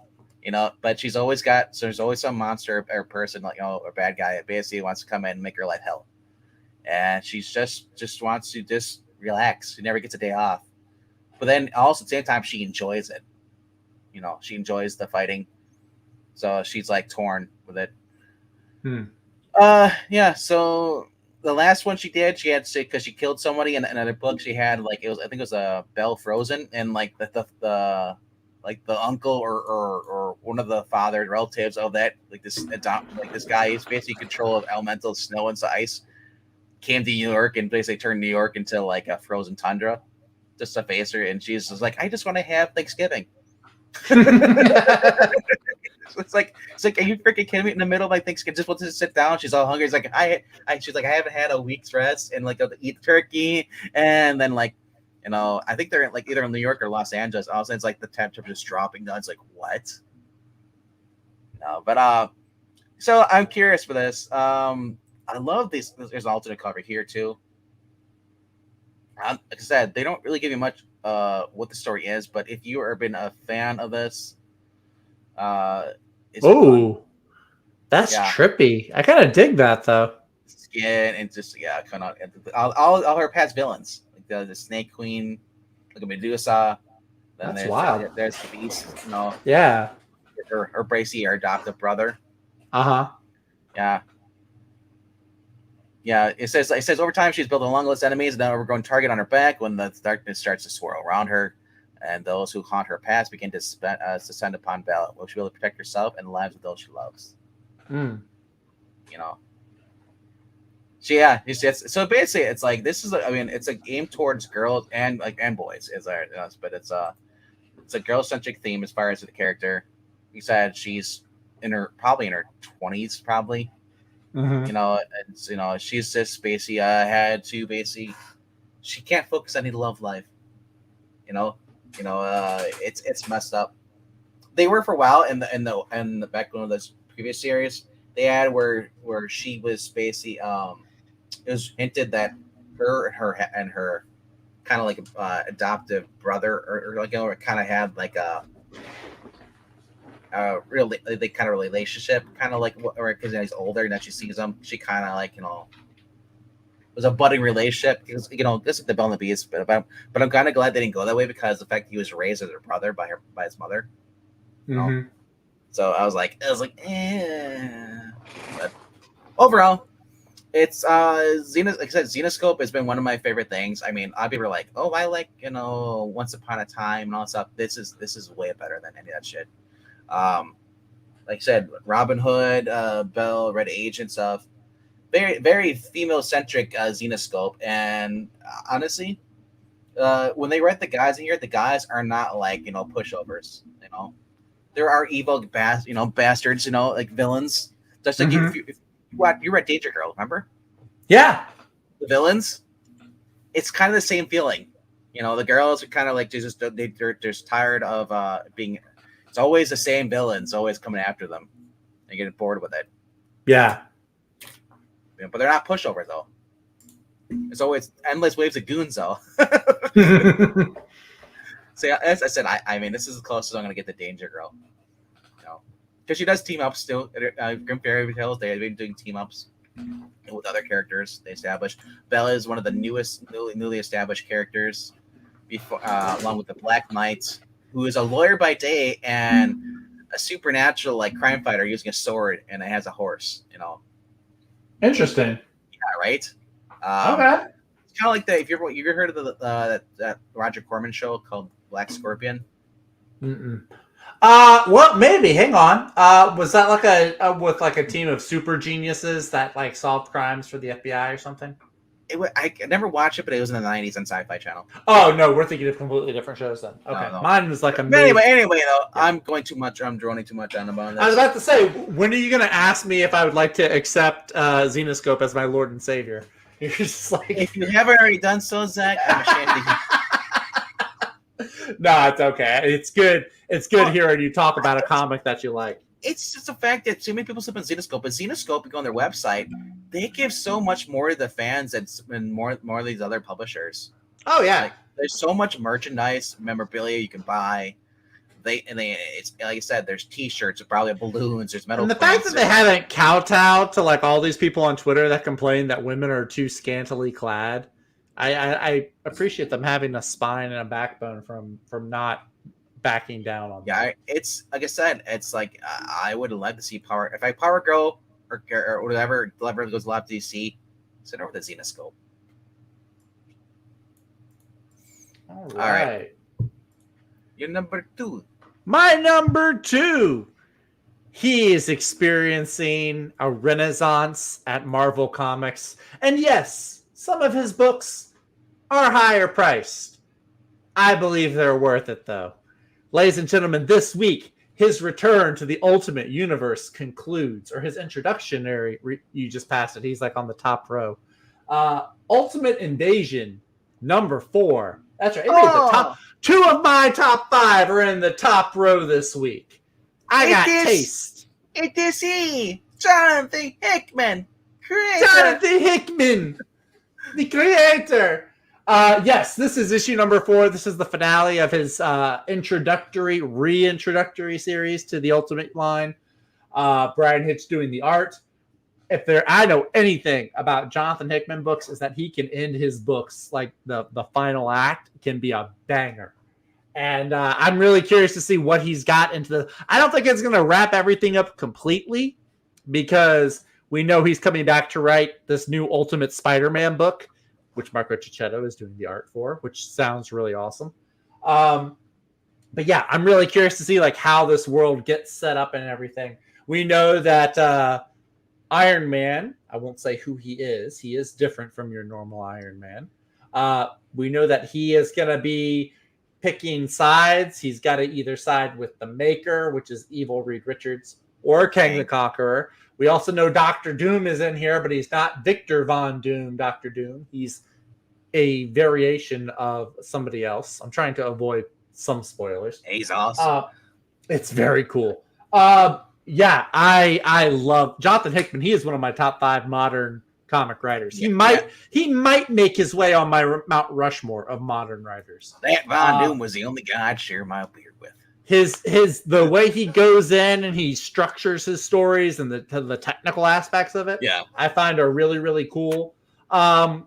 But she's always there's always some monster or person or bad guy that basically wants to come in and make her life hell. And she's just wants to just relax. She never gets a day off. But then also at the same time, she enjoys it. She enjoys the fighting. So she's like torn with it. Yeah. So the last one she had to because she killed somebody in another book. She had I think it was a Belle Frozen, and the uncle or one of the father relatives of that, this guy who's basically control of elemental snow and ice, came to New York and basically turned New York into like a frozen tundra just to face her. And she's just like, I just want to have Thanksgiving. It's like, are you freaking kidding me? In the middle of my Thanksgiving, just wants to sit down. She's all hungry. It's like, she's like, I haven't had a week's rest and I'll eat turkey. And then I think they're either in New York or Los Angeles. All of a sudden, it's like the temperature just dropping down. It's like, what? But so I'm curious for this. I love these. There's an alternate cover here too. Like I said, they don't really give you much what the story is, but if you have been a fan of this, it's that's trippy. I kind of dig that though. Skin and just kind of all her past villains. The Snake Queen, like a Medusa. Then that's wild. There's the Beast, Yeah. Her Bracy, her adoptive brother. Yeah. Yeah. It says over time she's built a long list of enemies and an overgrown target on her back when the darkness starts to swirl around her, and those who haunt her past begin to descend upon Belle. Will she be able to protect herself and the lives of those she loves? So basically, it's like this is. It's a game towards girls and boys, but it's a girl-centric theme as far as the character. You said she's probably in her 20s, probably. She's just basically had to she can't focus on any love life. It's messed up. They were for a while in the back one of those previous series. They had where she was basically it was hinted that her kind of like adoptive brother or kind of had like a really they kind of relationship, kind of like because he's older and then she sees him, she kind of it was a budding relationship because this is the Belle and the Beast, but I'm kind of glad they didn't go that way because the fact he was raised as a brother by his mother. So I was like, but overall, it's like I said, Zenescope has been one of my favorite things. I mean, a lot of people are like, oh, I like Once Upon a Time and all that stuff. This is way better than any of that shit. Like I said, Robin Hood, Belle, Red Agent stuff, very very female centric Zenescope. And honestly, when they write the guys in here, the guys are not like pushovers. There are evil bastards, like villains. Just like you read Danger Girl, remember? Yeah. The villains, it's kind of the same feeling. The girls are kind of like they're just tired of being. It's always the same villains, always coming after them. They get bored with it. Yeah. But they're not pushovers though. It's always endless waves of goons, though. So yeah, as I said, I mean, this is as close as I'm gonna get to Danger Girl. You know, because she does team ups still. Grim Fairy Tales, they've been doing team ups with other characters they established. Bella is one of the newly established characters, before along with the Black Knight, who is a lawyer by day and a supernatural like crime fighter using a sword and it has a horse. You know, interesting. Yeah, right. Okay. It's kind of like that. If you ever heard of that Roger Corman show called Black Scorpion? Mm-mm. Well, maybe. Hang on. Was that like with like a team of super geniuses that like solved crimes for the FBI or something? I never watched it, but it was in the 90s on Sci-Fi Channel. Oh no, we're thinking of completely different shows then. Okay, No. Mine was like a. Anyway, though, yeah. I'm droning too much on about this. I was about to say, when are you going to ask me if I would like to accept Xenoscope as my Lord and Savior? You're just like, if you haven't already done so, Zach, I'm ashamed of you. No, it's okay. It's good. It's good hearing you talk about a comic that you like. It's just the fact that too many people sleep on Xenoscope, but Xenoscope, you go on their website, they give so much more to the fans than more of these other publishers. Oh yeah, like, there's so much merchandise, memorabilia you can buy. It's like I said, there's T-shirts, probably balloons, there's metal. And the fact that they haven't kowtowed to like all these people on Twitter that complain that women are too scantily clad, I appreciate them having a spine and a backbone from not backing down on. Yeah, it's like I said, it's like I would love to see Power. If Power Girl or whatever goes live to DC, send over the Xenoscope. All right. Your number 2. My number 2. He is experiencing a renaissance at Marvel Comics. And yes, some of his books are higher priced. I believe they're worth it, though. Ladies and gentlemen, this week, his return to the Ultimate Universe concludes, or his introductionary, you just passed it. He's like on the top row. Ultimate Invasion, number 4. That's right. It made the top. 2 of my top 5 are in the top row this week. I got taste. It is he, Jonathan Hickman, creator. Jonathan Hickman, the creator. Yes, this is issue number 4. This is the finale of his reintroductory series to the Ultimate line. Brian Hitch doing the art. If I know anything about Jonathan Hickman books, is that he can end his books like the final act can be a banger. And I'm really curious to see what he's got into I don't think it's going to wrap everything up completely because we know he's coming back to write this new Ultimate Spider-Man book, which Marco Cicchetto is doing the art for, which sounds really awesome. But yeah, I'm really curious to see like how this world gets set up and everything. We know that Iron Man, I won't say who he is. He is different from your normal Iron Man. We know that he is going to be picking sides. He's got to either side with the Maker, which is evil Reed Richards, or Kang the Conqueror. We also know Dr. Doom is in here, but he's not Victor Von Doom, Dr. Doom. He's a variation of somebody else. I'm trying to avoid some spoilers. He's awesome. It's very cool. Yeah, I love Jonathan Hickman. He is one of my top 5 modern comic writers. He might make his way on my Mount Rushmore of modern writers. That Von Doom was the only guy I'd share my beard with. The way he goes in and he structures his stories and the technical aspects of it, I find are really, really cool. The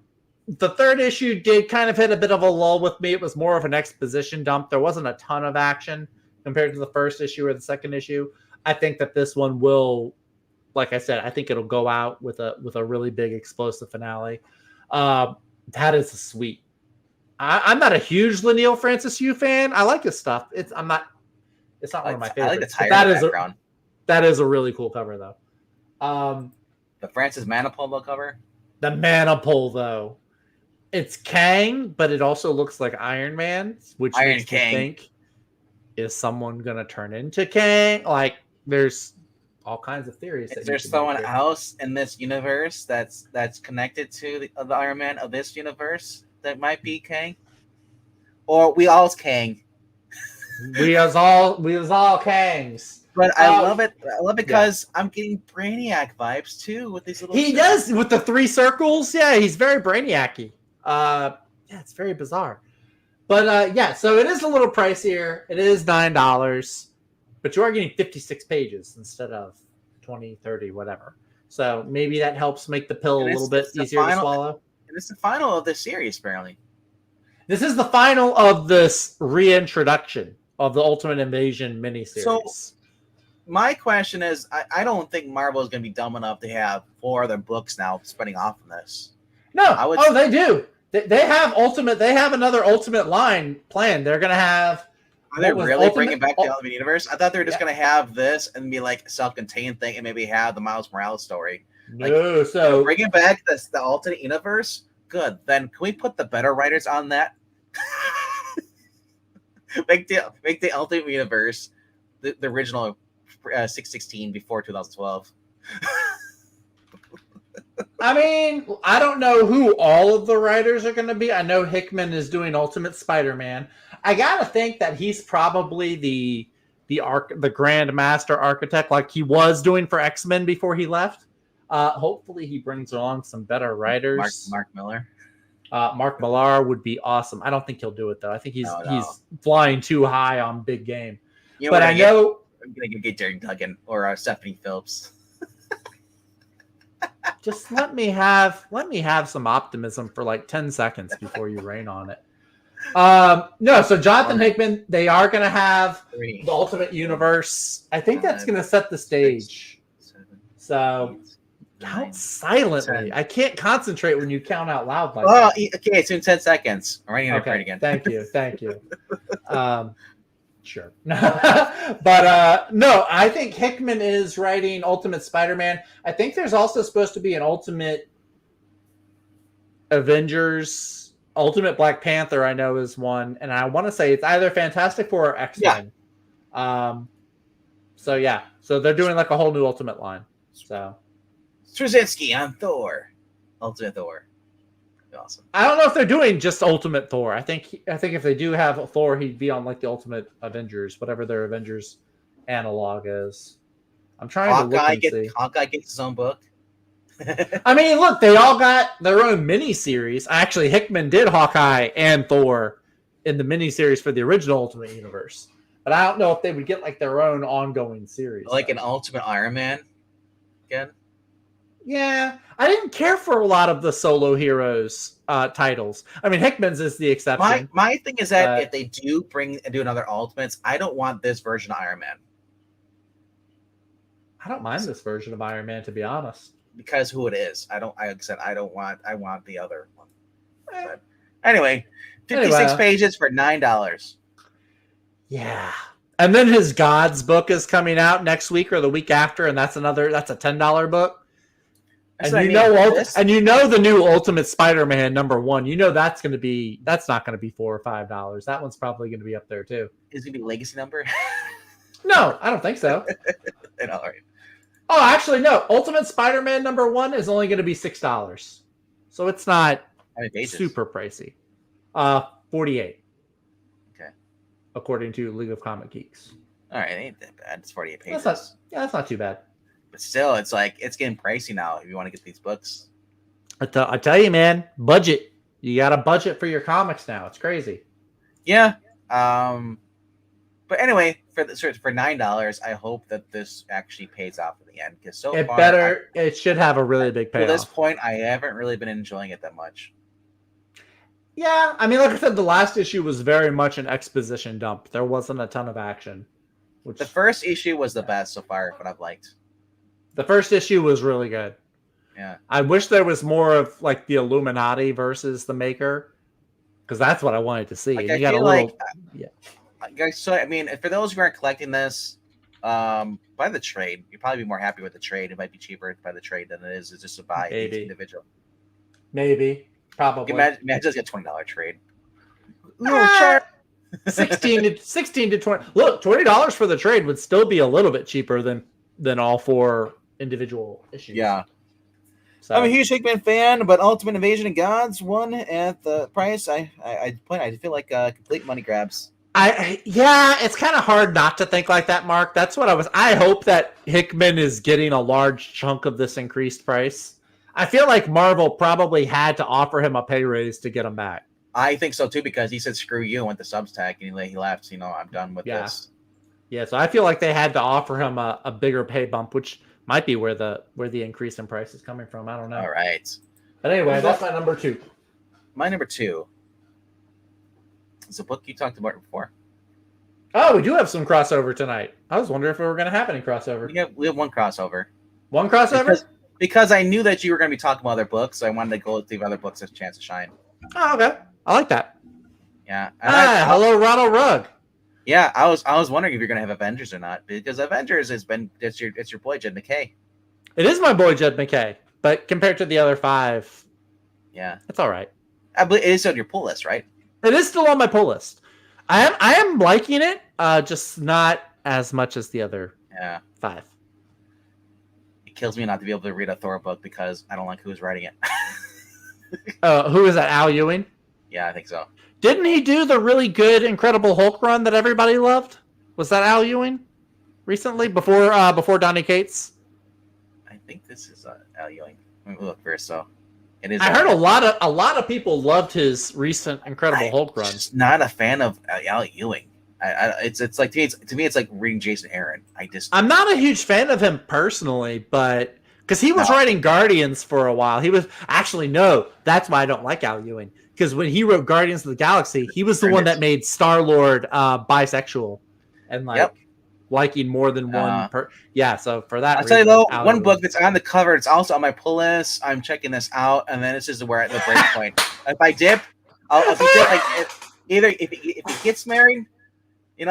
3rd issue did kind of hit a bit of a lull with me. It was more of an exposition dump. There wasn't a ton of action compared to the 1st issue or the 2nd issue. I think that this one will, like I said, I think it'll go out with a really big explosive finale. That is sweet. I'm not a huge Leinil Francis Yu fan. I like his stuff. It's not one of my favorites. I like the tire background. That is a really cool cover though. The Francis Manapul cover. The Manapul though, it's Kang, but it also looks like Iron Man, which makes me think, is someone gonna turn into Kang? Like, there's all kinds of theories. Is there someone else in this universe that's connected to the Iron Man of this universe that might be Kang? Or we all's Kang? we all Kangs. But I love it. I love it because I'm getting Brainiac vibes too with these little. He does with the 3 circles. Yeah, he's very Brainiac-y. Yeah, it's very bizarre. But so it is a little pricier. It is $9, but you are getting 56 pages instead of 20, 30, whatever. So maybe that helps make the pill a little bit easier to swallow. And it's the final of this series, apparently. This is the final of this reintroduction of the Ultimate Invasion miniseries. So my question is, I don't think Marvel is going to be dumb enough to have 4 other books now spinning off from this. No, they do. They have Ultimate. They have another Ultimate line planned. They're going to have. Are they really bringing back the Ultimate Universe? I thought they were just going to have this and be like a self-contained thing, and maybe have the Miles Morales story. No, so bringing back the Ultimate Universe. Good. Then can we put the better writers on that? make the Ultimate Universe the original 616 before 2012. I mean, I don't know who all of the writers are going to be. I know Hickman is doing Ultimate Spider-Man. I gotta think that he's probably the Grand Master Architect, like he was doing for X-Men before he left. Hopefully, he brings along some better writers. Mark Millar. Mark Millar would be awesome. I don't think he'll do it though. I think he's flying too high on big game. But I know I'm gonna get Derek Duggan or Stephanie Phillips. Just let me have some optimism for like 10 seconds before you rain on it. No, so Jonathan Hickman, they are going to have the Ultimate Universe. I think that's going to set the stage. So count silently. I can't concentrate when you count out loud like that. Okay, it's in 10 seconds. I'm writing it again. Thank you. Sure. But no, I think Hickman is writing Ultimate Spider-Man. I think there's also supposed to be an Ultimate Avengers, Ultimate Black Panther, I know is one. And I want to say it's either Fantastic Four or X-Men. Yeah. So they're doing like a whole new Ultimate line. So Straczynski on Thor. Ultimate Thor. Awesome. I don't know if they're doing just Ultimate Thor. I think if they do have Thor, he'd be on like the Ultimate Avengers, whatever their Avengers analog is. I'm trying to look and see. Hawkeye gets his own book. I mean, look, they all got their own mini-series. Actually, Hickman did Hawkeye and Thor in the mini-series for the original Ultimate Universe. But I don't know if they would get like their own ongoing series. Like an Ultimate Iron Man again? Yeah, I didn't care for a lot of the solo heroes titles. I mean, Hickman's is the exception. My thing is that if they do do another Ultimates, I don't want this version of Iron Man. I don't mind this version of Iron Man, to be honest. Because who it is. I want the other one. But anyway, 56 pages for $9. Yeah. And then his Gods book is coming out next week or the week after, and that's a $10 book. And you know the new Ultimate Spider-Man #1. That's not going to be $4 or $5. That one's probably going to be up there too. Is it going to be Legacy number? No, I don't think so. All right. Oh, actually, no. Ultimate Spider-Man #1 is only going to be $6, so it's not super pricey. 48. Okay. According to League of Comic Geeks. All right, it ain't that bad. It's 48 pages. That's not too bad. But still, it's getting pricey now if you want to get these books. I tell you, man, budget. You got a budget for your comics now. It's crazy. Yeah. But anyway, for $9, I hope that this actually pays off in the end. Because it should have a really big payoff. To this point, I haven't really been enjoying it that much. Yeah, I mean, like I said, the last issue was very much an exposition dump. There wasn't a ton of action. The first issue was the best so far, what I've liked. The first issue was really good. Yeah. I wish there was more of like the Illuminati versus the Maker, because that's what I wanted to see. So I mean, for those who aren't collecting this, buy the trade. You'll probably be more happy with the trade. It might be cheaper to buy the trade than it is just to buy each individual. Maybe, probably. Imagine just get $20 trade. 16 to 20. Look, $20 for the trade would still be a little bit cheaper than all 4 individual issues. Yeah. So. I'm a huge Hickman fan, but Ultimate Invasion of Gods won at the price. I feel like complete money grabs. It's kind of hard not to think like that, Mark. That's what I hope that Hickman is getting a large chunk of this increased price. I feel like Marvel probably had to offer him a pay raise to get him back. I think so too, because he said "screw you" and went to Substack, and he left. I'm done with this. Yeah, so I feel like they had to offer him a bigger pay bump, which might be where the increase in price is coming from. I don't know. All right. But anyway, that's my number 2. My number 2 is a book you talked about before. Oh, we do have some crossover tonight. I was wondering if we were going to have any crossover. We have one crossover. One crossover? Because I knew that you were going to be talking about other books, so I wanted to go give other books a chance to shine. Oh, okay. I like that. Yeah. Hello, Ronald Rugg. Yeah, I was wondering if you're going to have Avengers or not, because Avengers it's your boy Jed MacKay. It is my boy Jed MacKay, but compared to the other 5, yeah, it's all right. I believe it is on your pull list, right? It is still on my pull list. I am liking it, just not as much as the other 5. It kills me not to be able to read a Thor book because I don't like who's writing it. Who is that? Al Ewing? Yeah, I think so. Didn't he do the really good Incredible Hulk run that everybody loved? Was that Al Ewing recently before Donny Cates? I think this is Al Ewing. Let me look first. So it is. I heard a lot of people loved his recent Incredible Hulk run. I'm just not a fan of Al Ewing. It's like to me it's like reading Jason Aaron. I'm not a huge fan of him personally, but because he was writing Guardians for a while. He was that's why I don't like Al Ewing. Because when he wrote Guardians of the Galaxy, he was the one that made Star-Lord bisexual and liking more than one. So for that, I'll tell you though, one book that's on the cover, it's also on my pull list. I'm checking this out, and then this is where at the break point. If I dip, I'll be either if he gets married, then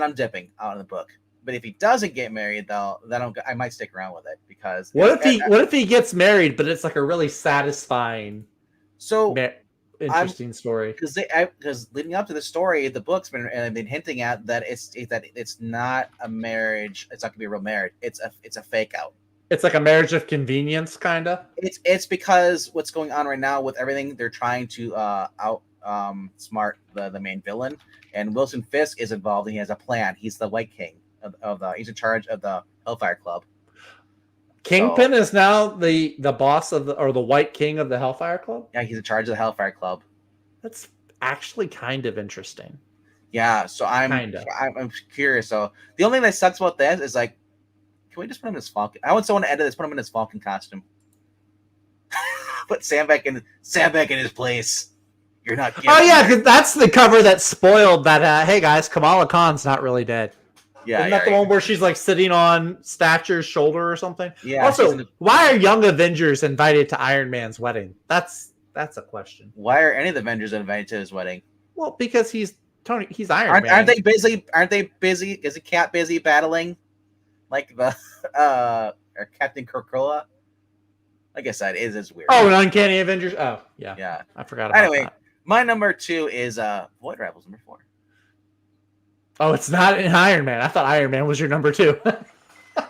I'm dipping out of the book. But if he doesn't get married, though, then I might stick around with it because what if he gets married, but it's like a really satisfying, interesting story? Because leading up to the story, the book's been hinting at that it's not a marriage. It's not gonna be a real marriage. It's a fake out. It's like a marriage of convenience, kind of. It's because what's going on right now with everything, they're trying to smart the main villain, and Wilson Fisk is involved. And he has a plan. He's the White King he's in charge of the Hellfire Club. Kingpin is now the boss of the White King of the Hellfire Club. Yeah, he's in charge of the Hellfire Club. That's actually kind of interesting. Yeah, so I'm curious. So the only thing that sucks about this is can we just put him in his Falcon? I want someone to edit this. Put him in his Falcon costume. Put Sam back in his place. You're not kidding. Oh yeah, because that's the cover that spoiled that. Hey guys, Kamala Khan's not really dead. Yeah, isn't that the one where she's sitting on Stature's shoulder or something? Yeah. Also, why are Young Avengers invited to Iron Man's wedding? That's a question. Why are any of the Avengers invited to his wedding? Well, because he's Iron Man. Aren't they busy? Is it Cap busy battling like the or Captain Krakoa? Like I said, it is weird. Oh, an Uncanny Avengers. Oh, yeah. Yeah. I forgot about that. My number 2 is Void Rivals number 4. Oh, it's not in Iron Man. I thought Iron Man was your number 2.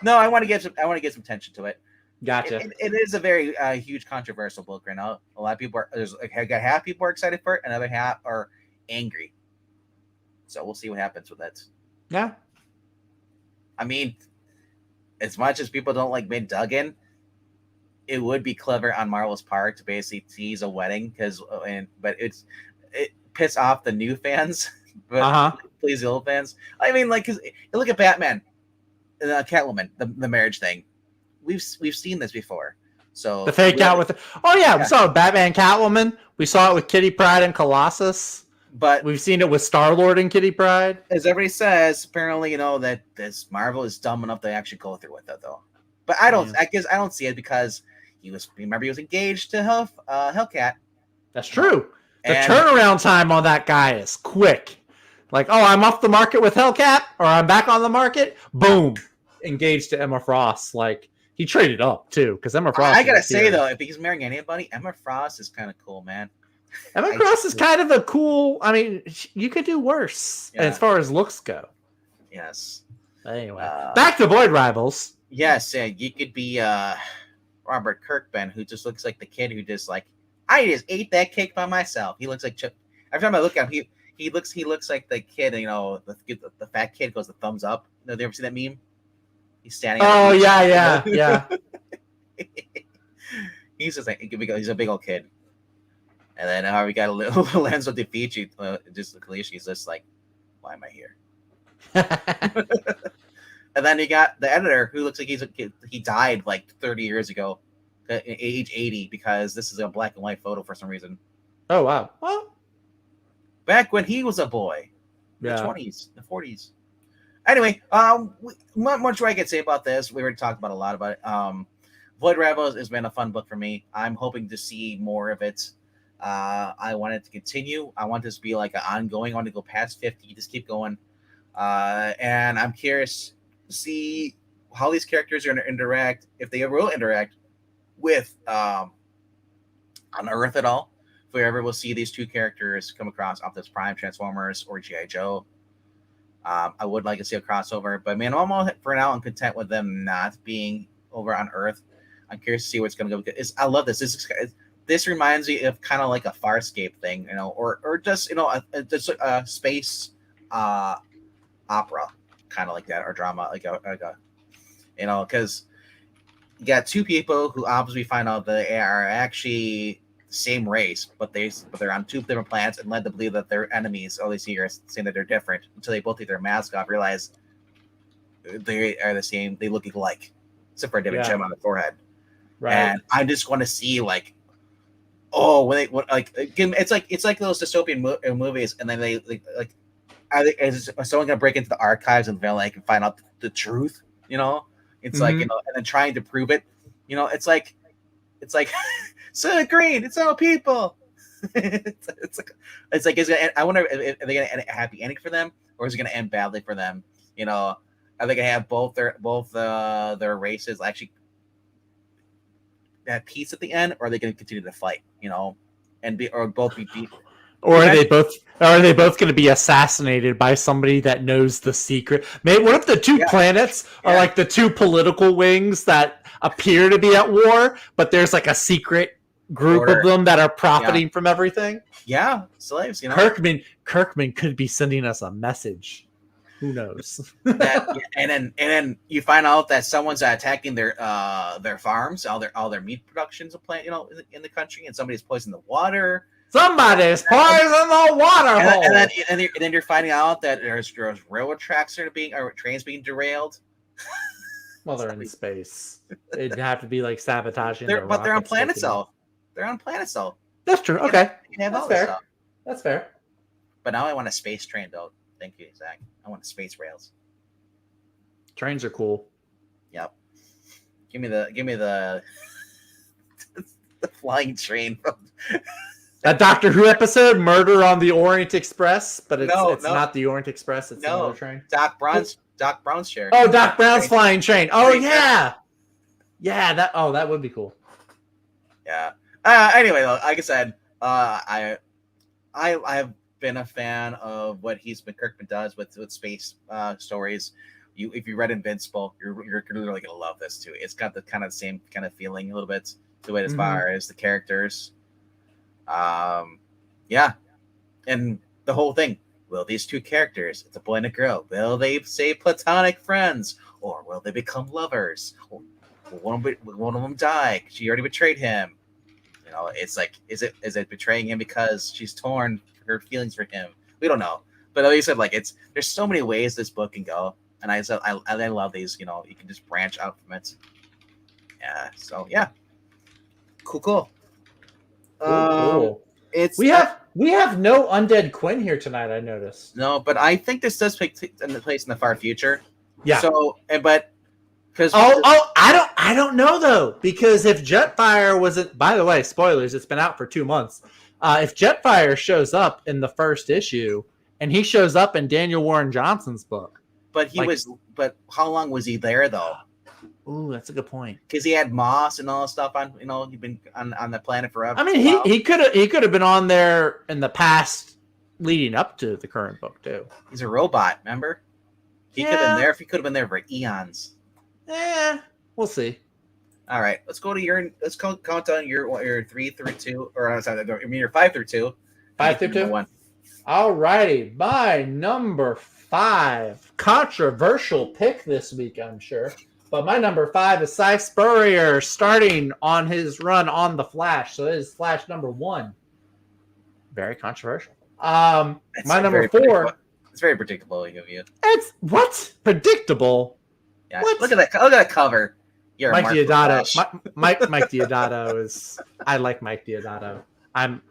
No, I want to get some tension to it. Gotcha. It is a very huge controversial book right now. A lot of people half people are excited for it, another half are angry. So we'll see what happens with it. Yeah. I mean, as much as people don't like Mid Duggan, it would be clever on Marvel's part to basically tease a wedding but it piss off the new fans. But please the old fans. I mean, cause look at Batman, Catwoman, the marriage thing. We've seen this before. So the fake out with we saw Batman, Catwoman. We saw it with Kitty Pryde and Colossus. But we've seen it with Star-Lord and Kitty Pryde. As everybody says, apparently, that this Marvel is dumb enough to actually go through with it, though. But I don't. I guess I don't see it because he was engaged to Hellcat. That's true. The turnaround time on that guy is quick. I'm off the market with Hellcat, or I'm back on the market. Boom, engaged to Emma Frost. He traded up too, because Emma Frost. I gotta say though, if he's marrying anybody, Emma Frost is kind of cool, man. Emma Frost is kind of a cool. I mean, you could do worse as far as looks go. Yes. Anyway, back to Void Rivals. Yes, you could be Robert Kirkman, who just looks like the kid who just I just ate that cake by myself. He looks like Chip. Every time I look at him, he looks like the kid, the fat kid goes the thumbs up. You ever see that meme? He's standing. Oh yeah. He's just like he's a big old kid. And then we got a little Lanzo DeFici, just Kalish. He's just like, why am I here? And then you got the editor who looks like he died like 30 years ago, at age 80, because this is a black and white photo for some reason. Oh wow. Well, back when he was a boy, the 20s, the 40s. Anyway, not much I can say about this. We already talked about a lot about it. Void Rebels has been a fun book for me. I'm hoping to see more of it. I want it to continue. I want this to be like an ongoing. I want to go past 50, just keep going. And I'm curious to see how these characters are going to interact, if they ever will interact with on Earth at all. If we ever will see these two characters come across Optimus Prime, Transformers, or G.I. Joe. I would like to see a crossover, but man, for now, I'm content with them not being over on Earth. I'm curious to see what's going to go. I love this. This reminds me of kind of like a Farscape thing, or just just a space opera, kind of like that, or drama, like a because you got two people who obviously find out that they are actually the same race, but they're on two different planets and led to believe that they're enemies. All they see are saying that they're different until they both take their mask off, realize they are the same. They look alike, except for a different gem on the forehead. Right. And I just want to see it's like those dystopian movies, and then they is someone gonna break into the archives and find out the truth? It's like and then trying to prove it. It's like so green. It's all people. it's like I wonder if they're gonna end a happy ending for them, or is it gonna end badly for them? Are they gonna have both their races actually at peace at the end, or are they going to continue to fight? And both be beat? Or are they both going to be assassinated by somebody that knows the secret? Maybe what if the two planets are like the two political wings that appear to be at war, but there's like a secret group of them that are profiting from everything? Yeah, slaves. Kirkman could be sending us a message. Who knows? and then you find out that someone's attacking their farms, all their meat productions of plant, in the country, and somebody's poisoning the water. Somebody's poisoning the water hole. And then you're finding out that there's railroad tracks or trains being derailed. Well, they're in space. It'd have to be like sabotaging. But they're on planet Cell. They're on planet Cell. That's true. Okay, that's fair. That's fair. But now I want a space train, though. Thank you, Zach. I want space rails. Trains are cool. Yep. Give me the the flying train from that Doctor Who episode, Murder on the Orient Express, but it's not the Orient Express. It's another train. Doc Brown's chair. Oh, Doc Brown's flying train. Oh yeah, yeah. That would be cool. Yeah. Anyway, though, like I said, I have been a fan of what Kirkman does with space stories. If you read Invincible, you're really gonna love this too. It's got the kind of same kind of feeling a little bit to it as far as the characters. And the whole thing. Will these two characters, it's a boy and a girl, will they stay platonic friends, or will they become lovers? Or will one of them die? She already betrayed him. It's like, is it betraying him because she's torn her feelings for him? We don't know. But like you said, there's so many ways this book can go, and I love these. You can just branch out from it. Yeah. So yeah. Cool. Cool. We have no Undead Quinn here tonight. I noticed. No, but I think this does take place in the far future. Yeah. So, but because I don't know though, because if Jetfire wasn't, by the way, spoilers, it's been out for 2 months. If Jetfire shows up in the first issue, and he shows up in Daniel Warren Johnson's book, but how long was he there though? Ooh, that's a good point. Because he had Moss and all that stuff on. He'd been on the planet forever. I mean, he could have been on there in the past, leading up to the current book too. He's a robot, remember? He could have been there. If he could have been there for eons. We'll see. All right, let's count down your 3 through 2, or sorry, your 5 through 2. 5 through 2. 1. All righty. My number 5. Controversial pick this week, I'm sure. But my number 5 is Si Spurrier starting on his run on The Flash. So it is Flash number 1. Very controversial. My number 4. It's very predictable of you. It's what? Predictable? Yeah. What? Look at that. Look at that cover. You're Mike Deodato. Mike Deodato is. I like Mike Deodato. I'm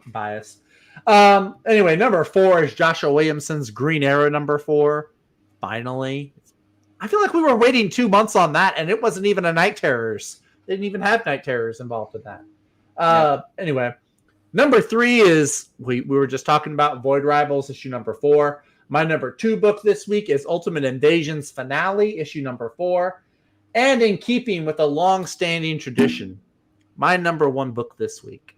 biased. Anyway, number 4 is Joshua Williamson's Green Arrow number 4. Finally, I feel like we were waiting 2 months on that, and it wasn't even a Night Terrors. They didn't even have Night Terrors involved in that. Anyway, number 3 is we were just talking about Void Rivals issue number 4. My number 2 book this week is Ultimate Invasion's Finale issue number 4. And in keeping with a long-standing tradition, my number 1 book this week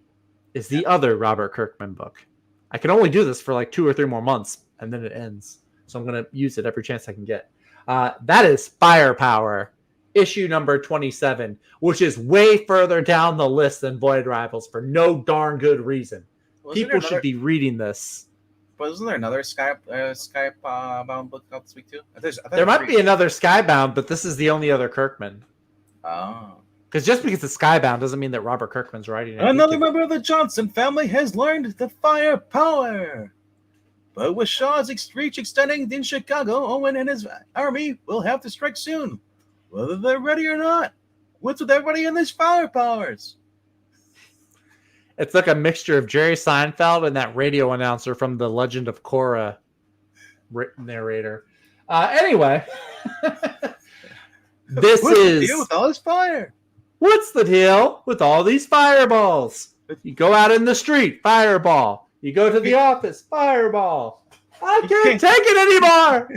is the other Robert Kirkman book. I can only do this for like 2 or 3 more months, and then it ends. So I'm going to use it every chance I can get. That is Firepower, issue number 27, which is way further down the list than Void Rivals for no darn good reason. People should be reading this. But wasn't there another Skybound book out this week too? There might be another Skybound, but this is the only other Kirkman. Oh. Because just because it's Skybound doesn't mean that Robert Kirkman's writing it. Another member of the Johnson family has learned the firepower. But with Shaw's reach extending in Chicago, Owen and his army will have to strike soon. Whether they're ready or not. What's with everybody in these firepowers? It's like a mixture of Jerry Seinfeld and that radio announcer from The Legend of Korra narrator. Anyway, what's the deal with all this fire? What's the deal with all these fireballs? You go out in the street, fireball. You go to the office, fireball. I can't take it anymore.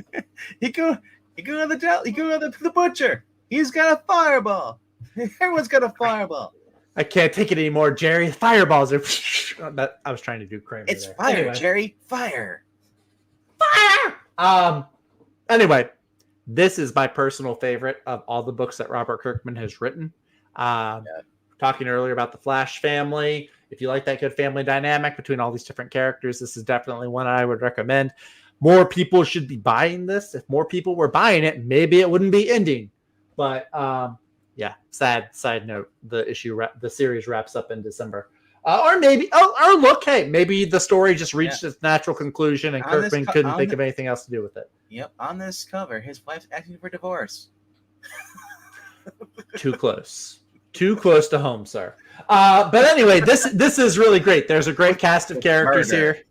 You go to the butcher. He's got a fireball. Everyone's got a fireball. I can't take it anymore, Jerry. Fireballs are. I was trying to do Kramer. It's there. Fire, anyway. Jerry. Fire. Fire. Anyway, this is my personal favorite of all the books that Robert Kirkman has written. Talking earlier about the Flash family. If you like that good family dynamic between all these different characters, this is definitely one I would recommend. More people should be buying this. If more people were buying it, maybe it wouldn't be ending. But yeah, sad side note. The series wraps up in December, or maybe. Or look, hey, maybe the story just reached its natural conclusion, and Kirkman couldn't think of anything else to do with it. Yep, on this cover, his wife's asking for divorce. Too close to home, sir. But anyway, this is really great. There's a great cast of characters here.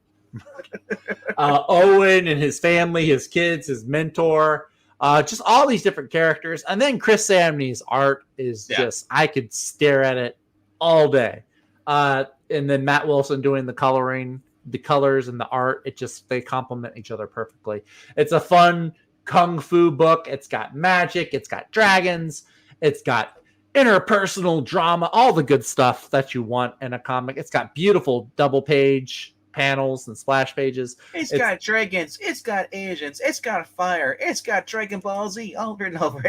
Owen and his family, his kids, his mentor. Just all these different characters. And then Chris Samney's art is just, I could stare at it all day. And then Matt Wilson doing the coloring, the colors and the art. They complement each other perfectly. It's a fun kung fu book. It's got magic. It's got dragons. It's got interpersonal drama, all the good stuff that you want in a comic. It's got beautiful double page panels and splash pages. It's got dragons, it's got Asians, it's got fire, it's got Dragon Ball Z over and over.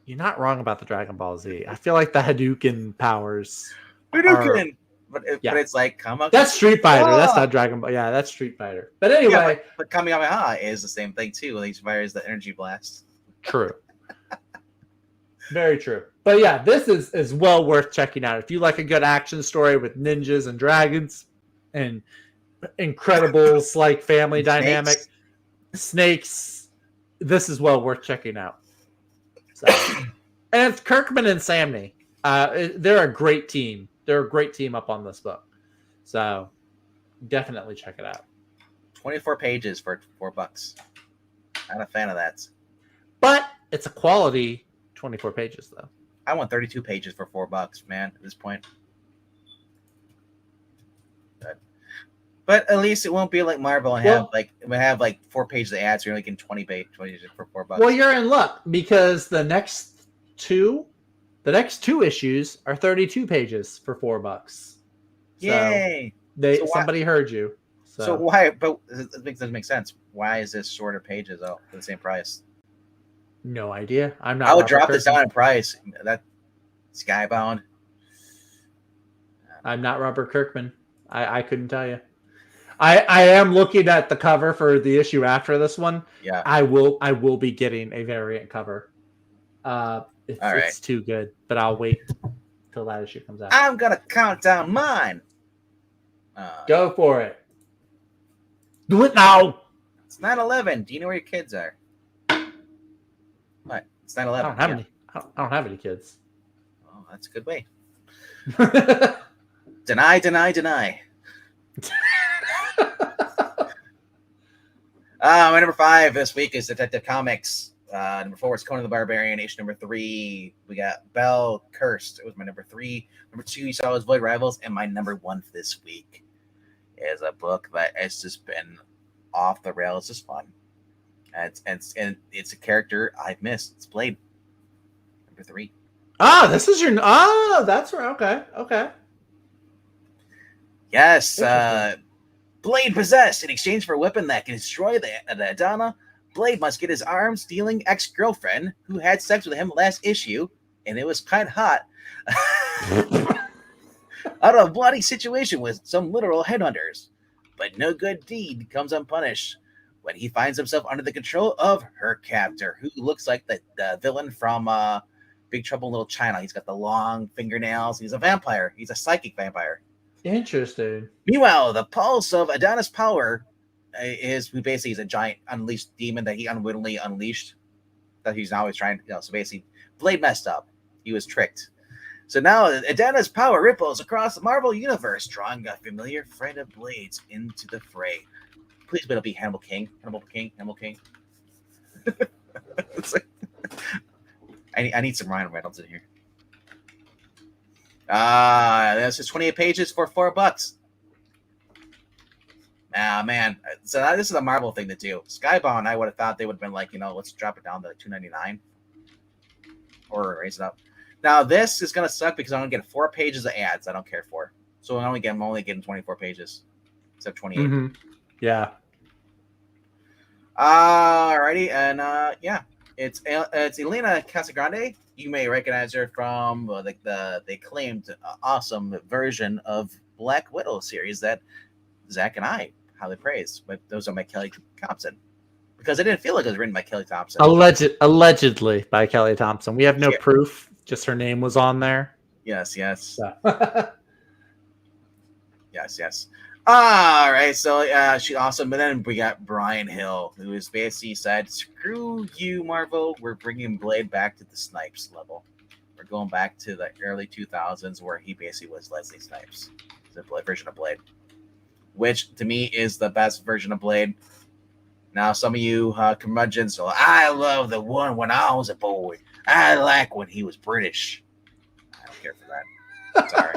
You're not wrong about the Dragon Ball Z. I feel like the Hadouken powers. Hadouken! But it's like that's Street Fighter. That's not Dragon Ball. Yeah, that's Street Fighter. But anyway. But Kamehameha is the same thing too. He fires the energy blast. True. Very true. But yeah, this is well worth checking out. If you like a good action story with ninjas and dragons and Incredibles like family dynamic, snakes, this is well worth checking out. So, and it's Kirkman and Samney. They're a great team. They're a great team up on this book. So definitely check it out. 24 pages for $4. Not a fan of that. But it's a quality 24 pages though. I want 32 pages for $4, man, at this point. But at least it won't be like Marvel and have 4 pages of ads. You're only getting 20 pages for $4. Well, you're in luck because the next two issues are 32 pages for $4. So yay! Somebody heard you. So why? But it doesn't make sense. Why is this shorter pages for the same price? No idea. I'm not. I would drop this down in price. That Skybound. I'm not Robert Kirkman. I couldn't tell you. I am looking at the cover for the issue after this one. Yeah. I will be getting a variant cover. It's too good, but I'll wait till that issue comes out. I'm gonna count down mine. Go for it. Do it now. It's 9/11. Do you know where your kids are? What? It's 9/11. I don't have any. I don't have any kids. Oh, that's a good way. Deny. My number 5 this week is Detective Comics. Number 4 is Conan the Barbarian. Issue number 3, we got Bell Cursed. It was my number 3. Number 2, you saw was Void Rivals, and my number 1 for this week is a book that has just been off the rails, just fun. And it's a character I've missed. It's Blade. Number 3. This is your. That's right. Okay. Yes. Blade possessed. In exchange for a weapon that can destroy the Adana, Blade must get his arms-dealing ex-girlfriend, who had sex with him last issue, and it was kind of hot, out of a bloody situation with some literal headhunters. But no good deed comes unpunished when he finds himself under the control of her captor, who looks like the villain from Big Trouble in Little China. He's got the long fingernails. He's a vampire. He's a psychic vampire. Interesting. Meanwhile, the pulse of Adonis' power is who basically is a giant unleashed demon that he unwittingly unleashed. That he's now always trying. So basically, Blade messed up. He was tricked. So now Adonis' power ripples across the Marvel universe, drawing a familiar friend of Blade's into the fray. Please, it'll be Hannibal King. It's like, I need some Ryan Reynolds in here. This is 28 pages for $4. Man. So this is a Marvel thing to do. Skybound, I would have thought they would have been like, let's drop it down to $2.99 or raise it up. Now this is gonna suck because I'm gonna get 4 pages of ads I don't care for. So I'm only getting 24 pages instead of 28. Mm-hmm. Yeah. Alrighty, and it's Elena Casagrande. You may recognize her from the acclaimed awesome version of Black Widow series that Zach and I highly praise. But those are by Kelly Thompson, because I didn't feel like it was written by Kelly Thompson. Allegedly by Kelly Thompson. We have no proof. Just her name was on there. Yes. Yes. All right, so she's awesome. But then we got Brian Hill, who is basically said, "Screw you, Marvel. We're bringing Blade back to the Snipes level. We're going back to the early 2000s where he basically was Leslie Snipes, the version of Blade, which to me is the best version of Blade." Now, some of you curmudgeons, so I love the one when I was a boy. I like when he was British. I don't care for that. Sorry.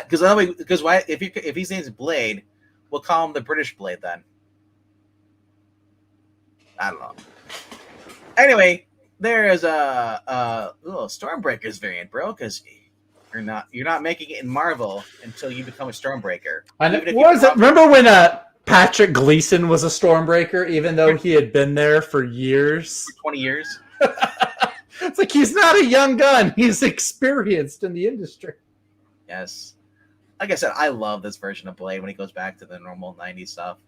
Because why? If his name's Blade, we'll call him the British Blade then. I don't know. Anyway, there is a little Stormbreakers variant, bro. Because you're not making it in Marvel until you become a Stormbreaker. Remember when Patrick Gleason was a Stormbreaker, even though he had been there for years? For 20 years. It's like he's not a young gun. He's experienced in the industry. Yes. Like I said, I love this version of Blade when he goes back to the normal 90s stuff.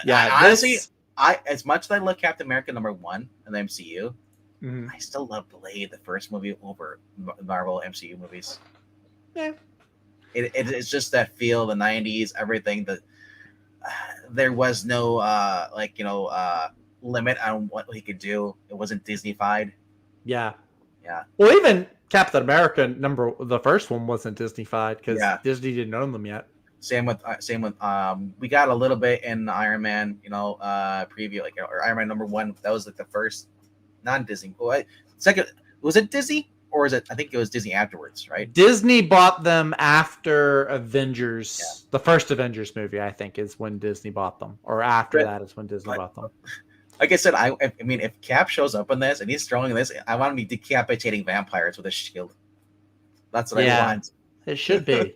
Yeah, honestly, as much as I love Captain America #1 in the MCU, mm-hmm. I still love Blade, the first movie, over Marvel MCU movies. Yeah. It's just that feel of the 90s, everything that there was no limit on what he could do. It wasn't Disney-fied. Yeah. Yeah. Well, even Captain America the first one wasn't Disney-fied because Disney didn't own them yet. Same with we got a little bit in Iron Man, preview, or Iron Man #1. That was like the first non-Disney. Second, was it Disney or is it? I think it was Disney afterwards, right? Disney bought them after Avengers. Yeah. The first Avengers movie, I think, is when Disney bought them, or after that is when Disney bought them. Like I said, I mean, if Cap shows up in this and he's throwing this, I want to be decapitating vampires with a shield. That's what I want. It should be.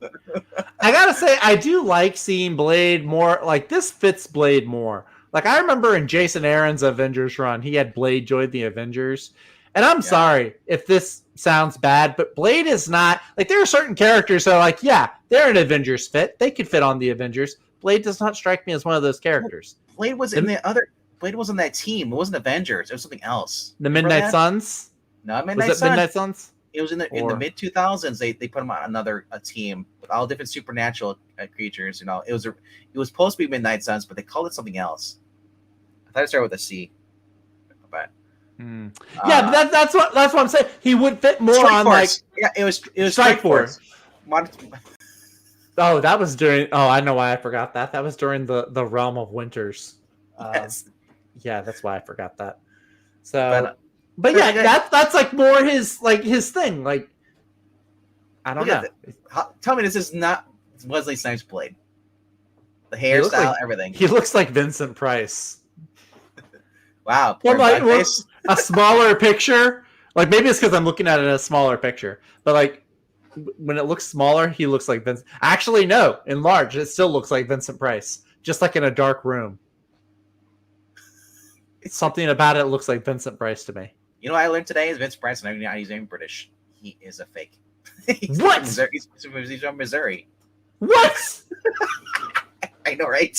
I gotta say, I do like seeing Blade more. Like, this fits Blade more. Like, I remember in Jason Aaron's Avengers run, he had Blade join the Avengers, And I'm sorry if this sounds bad, but Blade is not like there are certain characters that are like, yeah, they're an Avengers fit. They could fit on the Avengers. Blade does not strike me as one of those characters. Blade was in the other. Blade was on that team. It wasn't Avengers. It was something else. The Midnight Suns. No, Midnight Suns. Midnight Suns. It was in the mid 2000s. They put him on a team with all different supernatural creatures. You know, it was supposed to be Midnight Suns, but they called it something else. I thought it started with a C. But yeah, but that's what I'm saying. He would fit more Strike on Force. like it was Strike Force. Oh, that was during. Oh, I know why I forgot that. That was during the Realm of Winters. Yes. Yeah, that's why I forgot that. So, but yeah, that's like more his thing. Like, I don't know. Tell me this is not Wesley Snipes' Blade. The hairstyle, everything. He looks like Vincent Price. Wow. Well, a smaller picture. Like maybe it's because I'm looking at it in a smaller picture, but like when it looks smaller, he looks like Vincent. Actually, no, in large, it still looks like Vincent Price, just like in a dark room. Something about it looks like Vincent Price to me. You know what I learned today is Vincent Price, and he's even British. He is a fake. What? He's from Missouri. What? I know, right?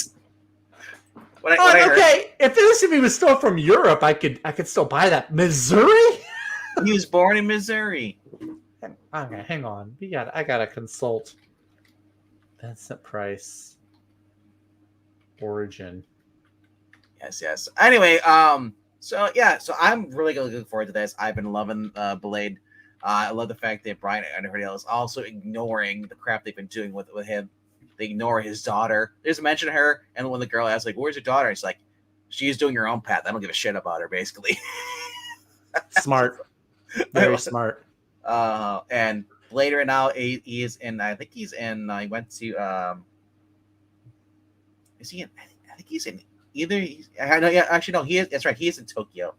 Okay, if he was still from Europe, I could still buy that. Missouri? He was born in Missouri. Okay, hang on. I gotta consult Vincent Price origin. Yes. Anyway, so I'm really looking forward to this. I've been loving Blade. I love the fact that Brian and everybody else also ignoring the crap they've been doing with him. They ignore his daughter. There's a mention of her, and when the girl asks, like, "Where's your daughter?" He's like, "She's doing her own path. I don't give a shit about her." Basically, smart, very smart. And Blade right now, he is in. I think he's in. He went to. Is he in? I think he's in. Either actually no, he is. That's right. He is in Tokyo.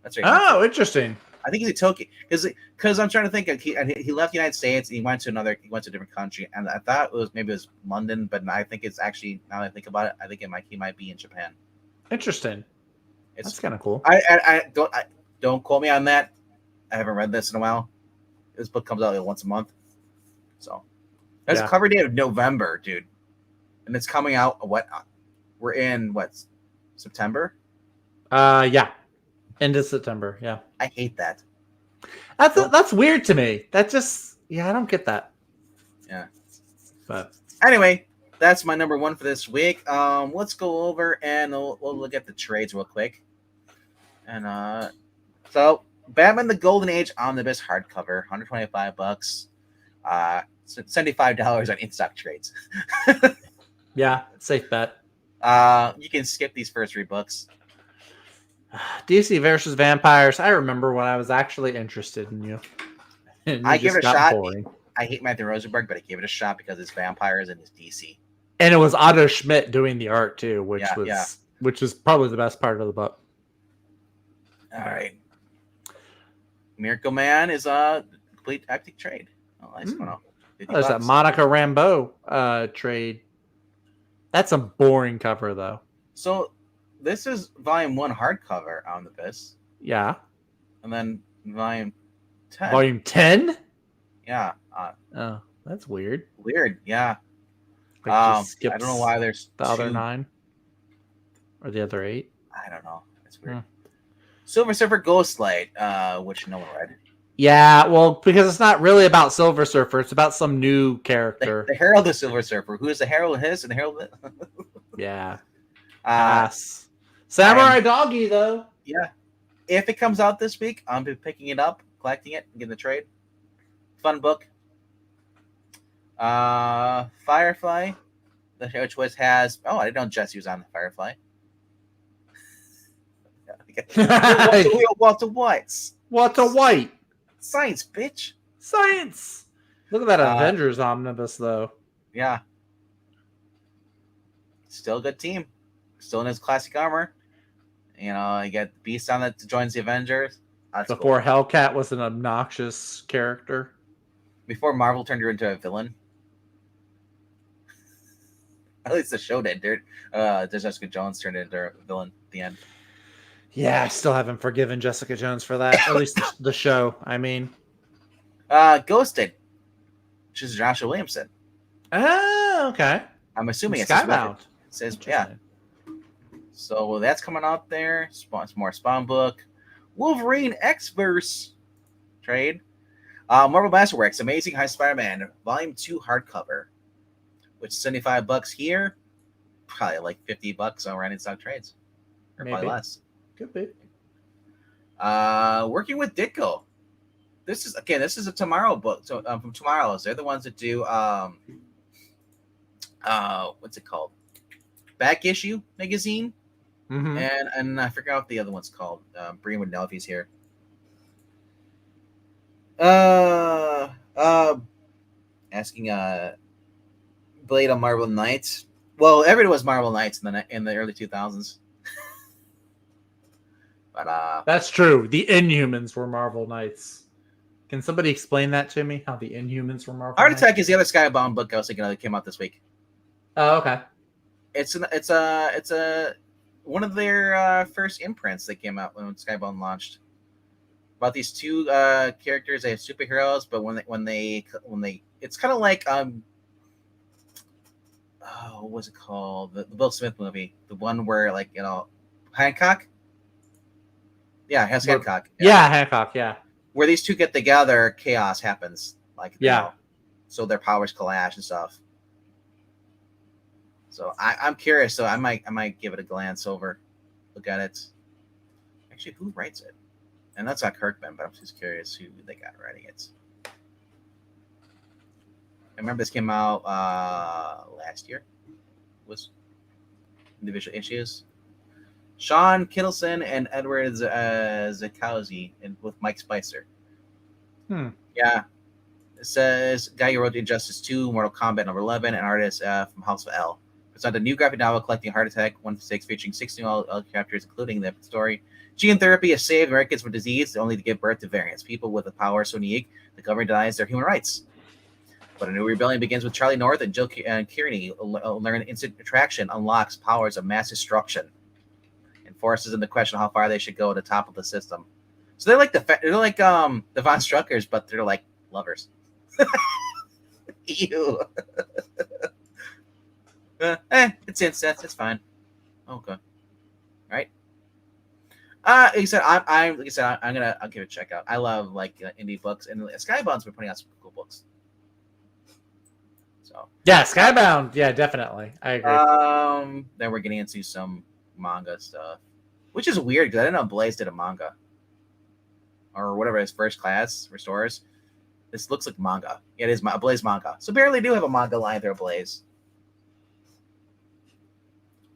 That's right. Oh, interesting. I think he's in Tokyo because I'm trying to think. He left the United States and he went to a different country, and I thought it was London, but I think it's actually, now that I think about it, I think he might be in Japan. Interesting. That's kind of cool. I don't quote me on that. I haven't read this in a while. This book comes out once a month, so that's a cover date of November, dude, and it's coming out. We're in September? Yeah. End of September, yeah. I hate that. That's weird to me. That just I don't get that. Yeah. But anyway, that's my number one for this week. Let's go over and we'll look at the trades real quick. And so Batman the Golden Age Omnibus hardcover, $125. $75 on in-stock trades. Yeah, safe bet. You can skip these first 3 books. DC versus Vampires. I remember when I was actually interested in you. I give it a shot. Boring. I hate Matthew Rosenberg, but I gave it a shot because it's vampires and it's DC. And it was Otto Schmidt doing the art too, which was probably the best part of the book. All right. Miracle Man is a complete active trade. Oh, nice. There's that Monica Rambeau trade. That's a boring cover though. So this is volume 1 hardcover omnibus. Yeah. And then volume 10. Volume 10? Yeah. Oh, that's weird. Weird, yeah. I don't know why there's the other 9 or the other 8. I don't know. It's weird. Silver Surfer Ghostlight, which no one read. Yeah, well, because it's not really about Silver Surfer. It's about some new character. The Herald of Silver Surfer. Who is the Herald of his and the Herald of Yeah. Samurai Doggy, though. Yeah. If it comes out this week, I'll be picking it up, collecting it, and getting the trade. Fun book. Firefly, which has. Oh, I didn't know Jesse was on the Firefly. Walter White. Walter White. Science, bitch. Science. Look at that Avengers omnibus, though. Yeah. Still a good team. Still in his classic armor. You know, you get Beast on that joins the Avengers. Before cool. Hellcat was an obnoxious character. Before Marvel turned her into a villain. At least the show did. Jessica Jones turned into a villain at the end. Yeah, I still haven't forgiven Jessica Jones for that. At least the show. I mean, Ghosted, which is Joshua Williamson. Oh, okay. I'm assuming it's Skybound. It says yeah. So that's coming out there. More Spawn book. Wolverine X-Verse trade. Marvel Masterworks Amazing High Spider-Man Volume 2 hardcover, which is $75 here. Probably like $50 on Random Stock Trades. Or Maybe. probably less. Could be. Working with Ditko. This is a Tomorrow book. So from Tomorrow's, they're the ones that do what's it called? Back Issue magazine. Mm-hmm. And I forgot what the other one's called. Brian would know if he's here. Asking Blade on Marvel Knights. Well, everybody was Marvel Knights in the early 2000s. But that's true. The Inhumans were Marvel Knights. Can somebody explain that to me? How the Inhumans were Marvel Art Knights? Attack is the other Skybound book I was thinking of that came out this week. Oh, okay. It's a one of their first imprints that came out when Skybound launched. About these two characters, they have superheroes, but when they it's kind of like what was it called? The Will Smith movie, the one where Hancock. Yeah, it has Hancock. Yeah, Hancock. Yeah. Where these two get together, chaos happens. So their powers clash and stuff. So I'm curious. So I might give it a glance over, look at it. Actually, who writes it? And that's not Kirkman, but I'm just curious who they got writing it. I remember this came out last year. Was individual issues. Sean Kittleson and Edward Zakowski and with Mike Spicer. Yeah. It says guy who wrote Injustice 2, Mortal Kombat number 11, and artist from House of L. It's on a new graphic novel collecting Heart Attack 1-6 featuring 16 all chapters, including the story. Gene therapy has saved Americans from disease only to give birth to variants. People with a power so unique, the government denies their human rights. But a new rebellion begins with Charlie North and Jill Kearney learn instant attraction unlocks powers of mass destruction and forces them to question how far they should go at the top of the system. So they're like the Von Struckers, but they're like lovers. Ew. It's incest. It's fine. Okay. Right. I'll give it a check out. I love indie books, and Skybound's been putting out some cool books. So yeah, Skybound. Yeah, definitely. I agree. Then we're getting into some manga stuff, which is weird because I didn't know Blaze did a manga or whatever his First Class Restores. This looks like manga. Yeah, it is a Blaze manga. So barely do have a manga line there, Blaze.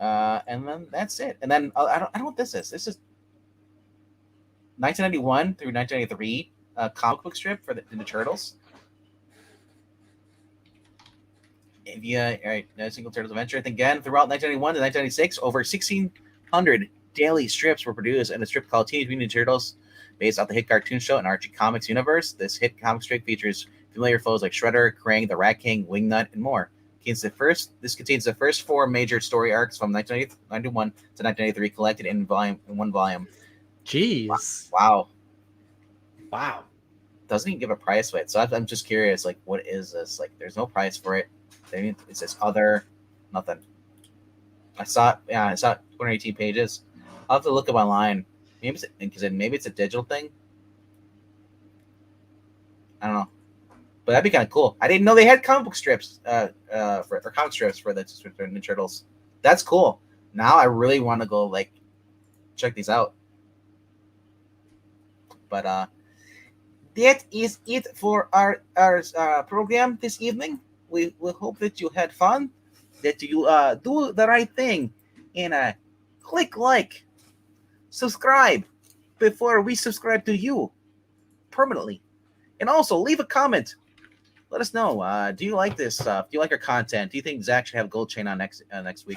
And then that's it. And then I don't know what this is. This is 1991 through 1993 comic book strip for the Turtles. Via Single Turtles Adventure. I think again throughout 1991 to 1996, over 1,600 daily strips were produced in a strip called Teenage Mutant Ninja Turtles, based off the hit cartoon show and Archie Comics universe. This hit comic strip features familiar foes like Shredder, Krang, the Rat King, Wingnut, and more. This contains the first 4 major story arcs from 1991 to 1993, collected in one volume. Jeez! Wow! Doesn't even give a price for it, so I'm just curious. What is this? There's no price for it. It says other, nothing. I saw it. Yeah, I saw it. 218 pages. I'll have to look up online. Maybe it's a digital thing. I don't know. But that'd be kind of cool. I didn't know they had comic book strips for comic strips for the Ninja Turtles. That's cool. Now I really want to go check these out. But that is it for our program this evening. We hope that you had fun, that you do the right thing, and click like, subscribe before we subscribe to you permanently, and also leave a comment. Let us know. Do you like this stuff? Do you like our content? Do you think Zach should have a gold chain on next week?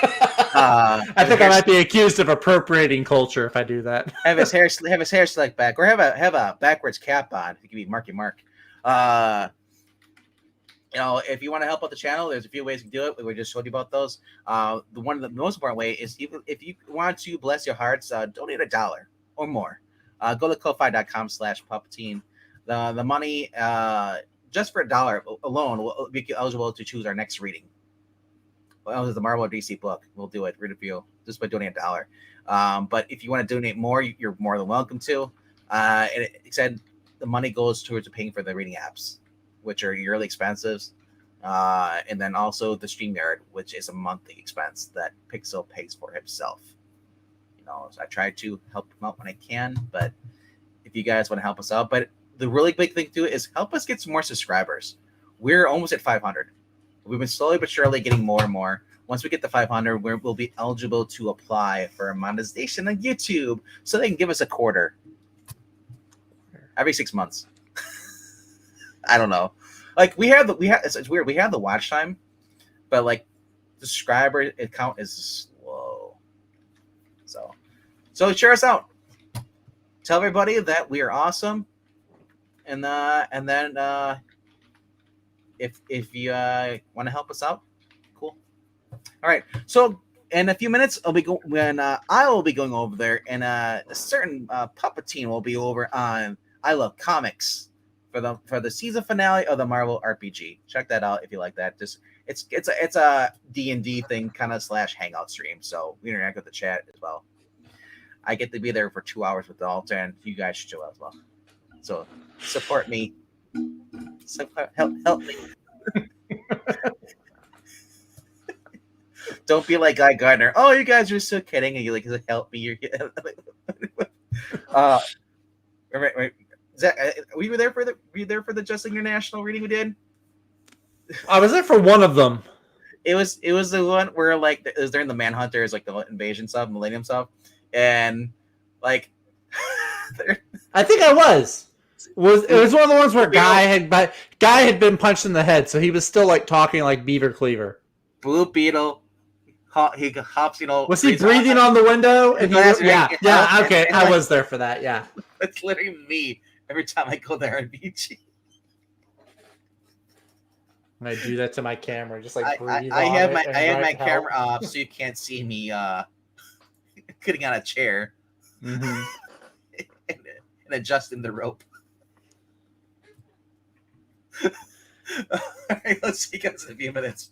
I think I might be accused of appropriating culture if I do that. have his hair slicked back, or have a backwards cap on. It could be Marky Mark. if you want to help out the channel, there's a few ways to do it. We just showed you about those. The one of the most important way is if you want to bless your hearts, donate $1 or more. Go to ko-fi.com/Palpatine. The money, just for $1 alone, will be eligible to choose our next reading. Well, it's the Marvel or DC book. We'll do it, read a few, just by donating $1. But if you want to donate more, you're more than welcome to. And it said the money goes towards paying for the reading apps, which are yearly expenses, and then also the StreamYard, which is a monthly expense that Pixel pays for himself. So I try to help him out when I can, but if you guys want to help us out, but the really big thing too is help us get some more subscribers. We're almost at 500. We've been slowly but surely getting more and more. Once we get to 500, we'll be eligible to apply for monetization on YouTube, so they can give us a quarter every 6 months. I don't know. Like it's weird. We have the watch time, but like the subscriber count is slow. So share us out. Tell everybody that we are awesome, and then if you want to help us out, cool. All right. So in a few minutes, I will be going over there, and a certain Palpatine will be over on I Love Comics for the season finale of the Marvel RPG. Check that out if you like that. Just it's a D&D thing kind of / hangout stream, so we interact with the chat as well. I get to be there for 2 hours with the Alta, and you guys should show as well. So support me. Help me. Don't be like Guy Gardner. Oh, you guys are so kidding, and you like help me. You're right. Zach, were you there for the Just International reading we did? I was there for one of them. It was the one where like it was during the Manhunters, like the invasion stuff, Millennium stuff, and like I think I was. It was one of the ones where Guy had been punched in the head, so he was still like talking like Beaver Cleaver. Blue Beetle. He hops, Was he breathing on the window? And yeah. Okay, I was there for that. Yeah, that's literally me every time I go there on BG. And I do that to my camera, just like breathe. I have my camera off, so you can't see me getting on a chair and adjusting the rope. All right, let's see you guys in a few minutes.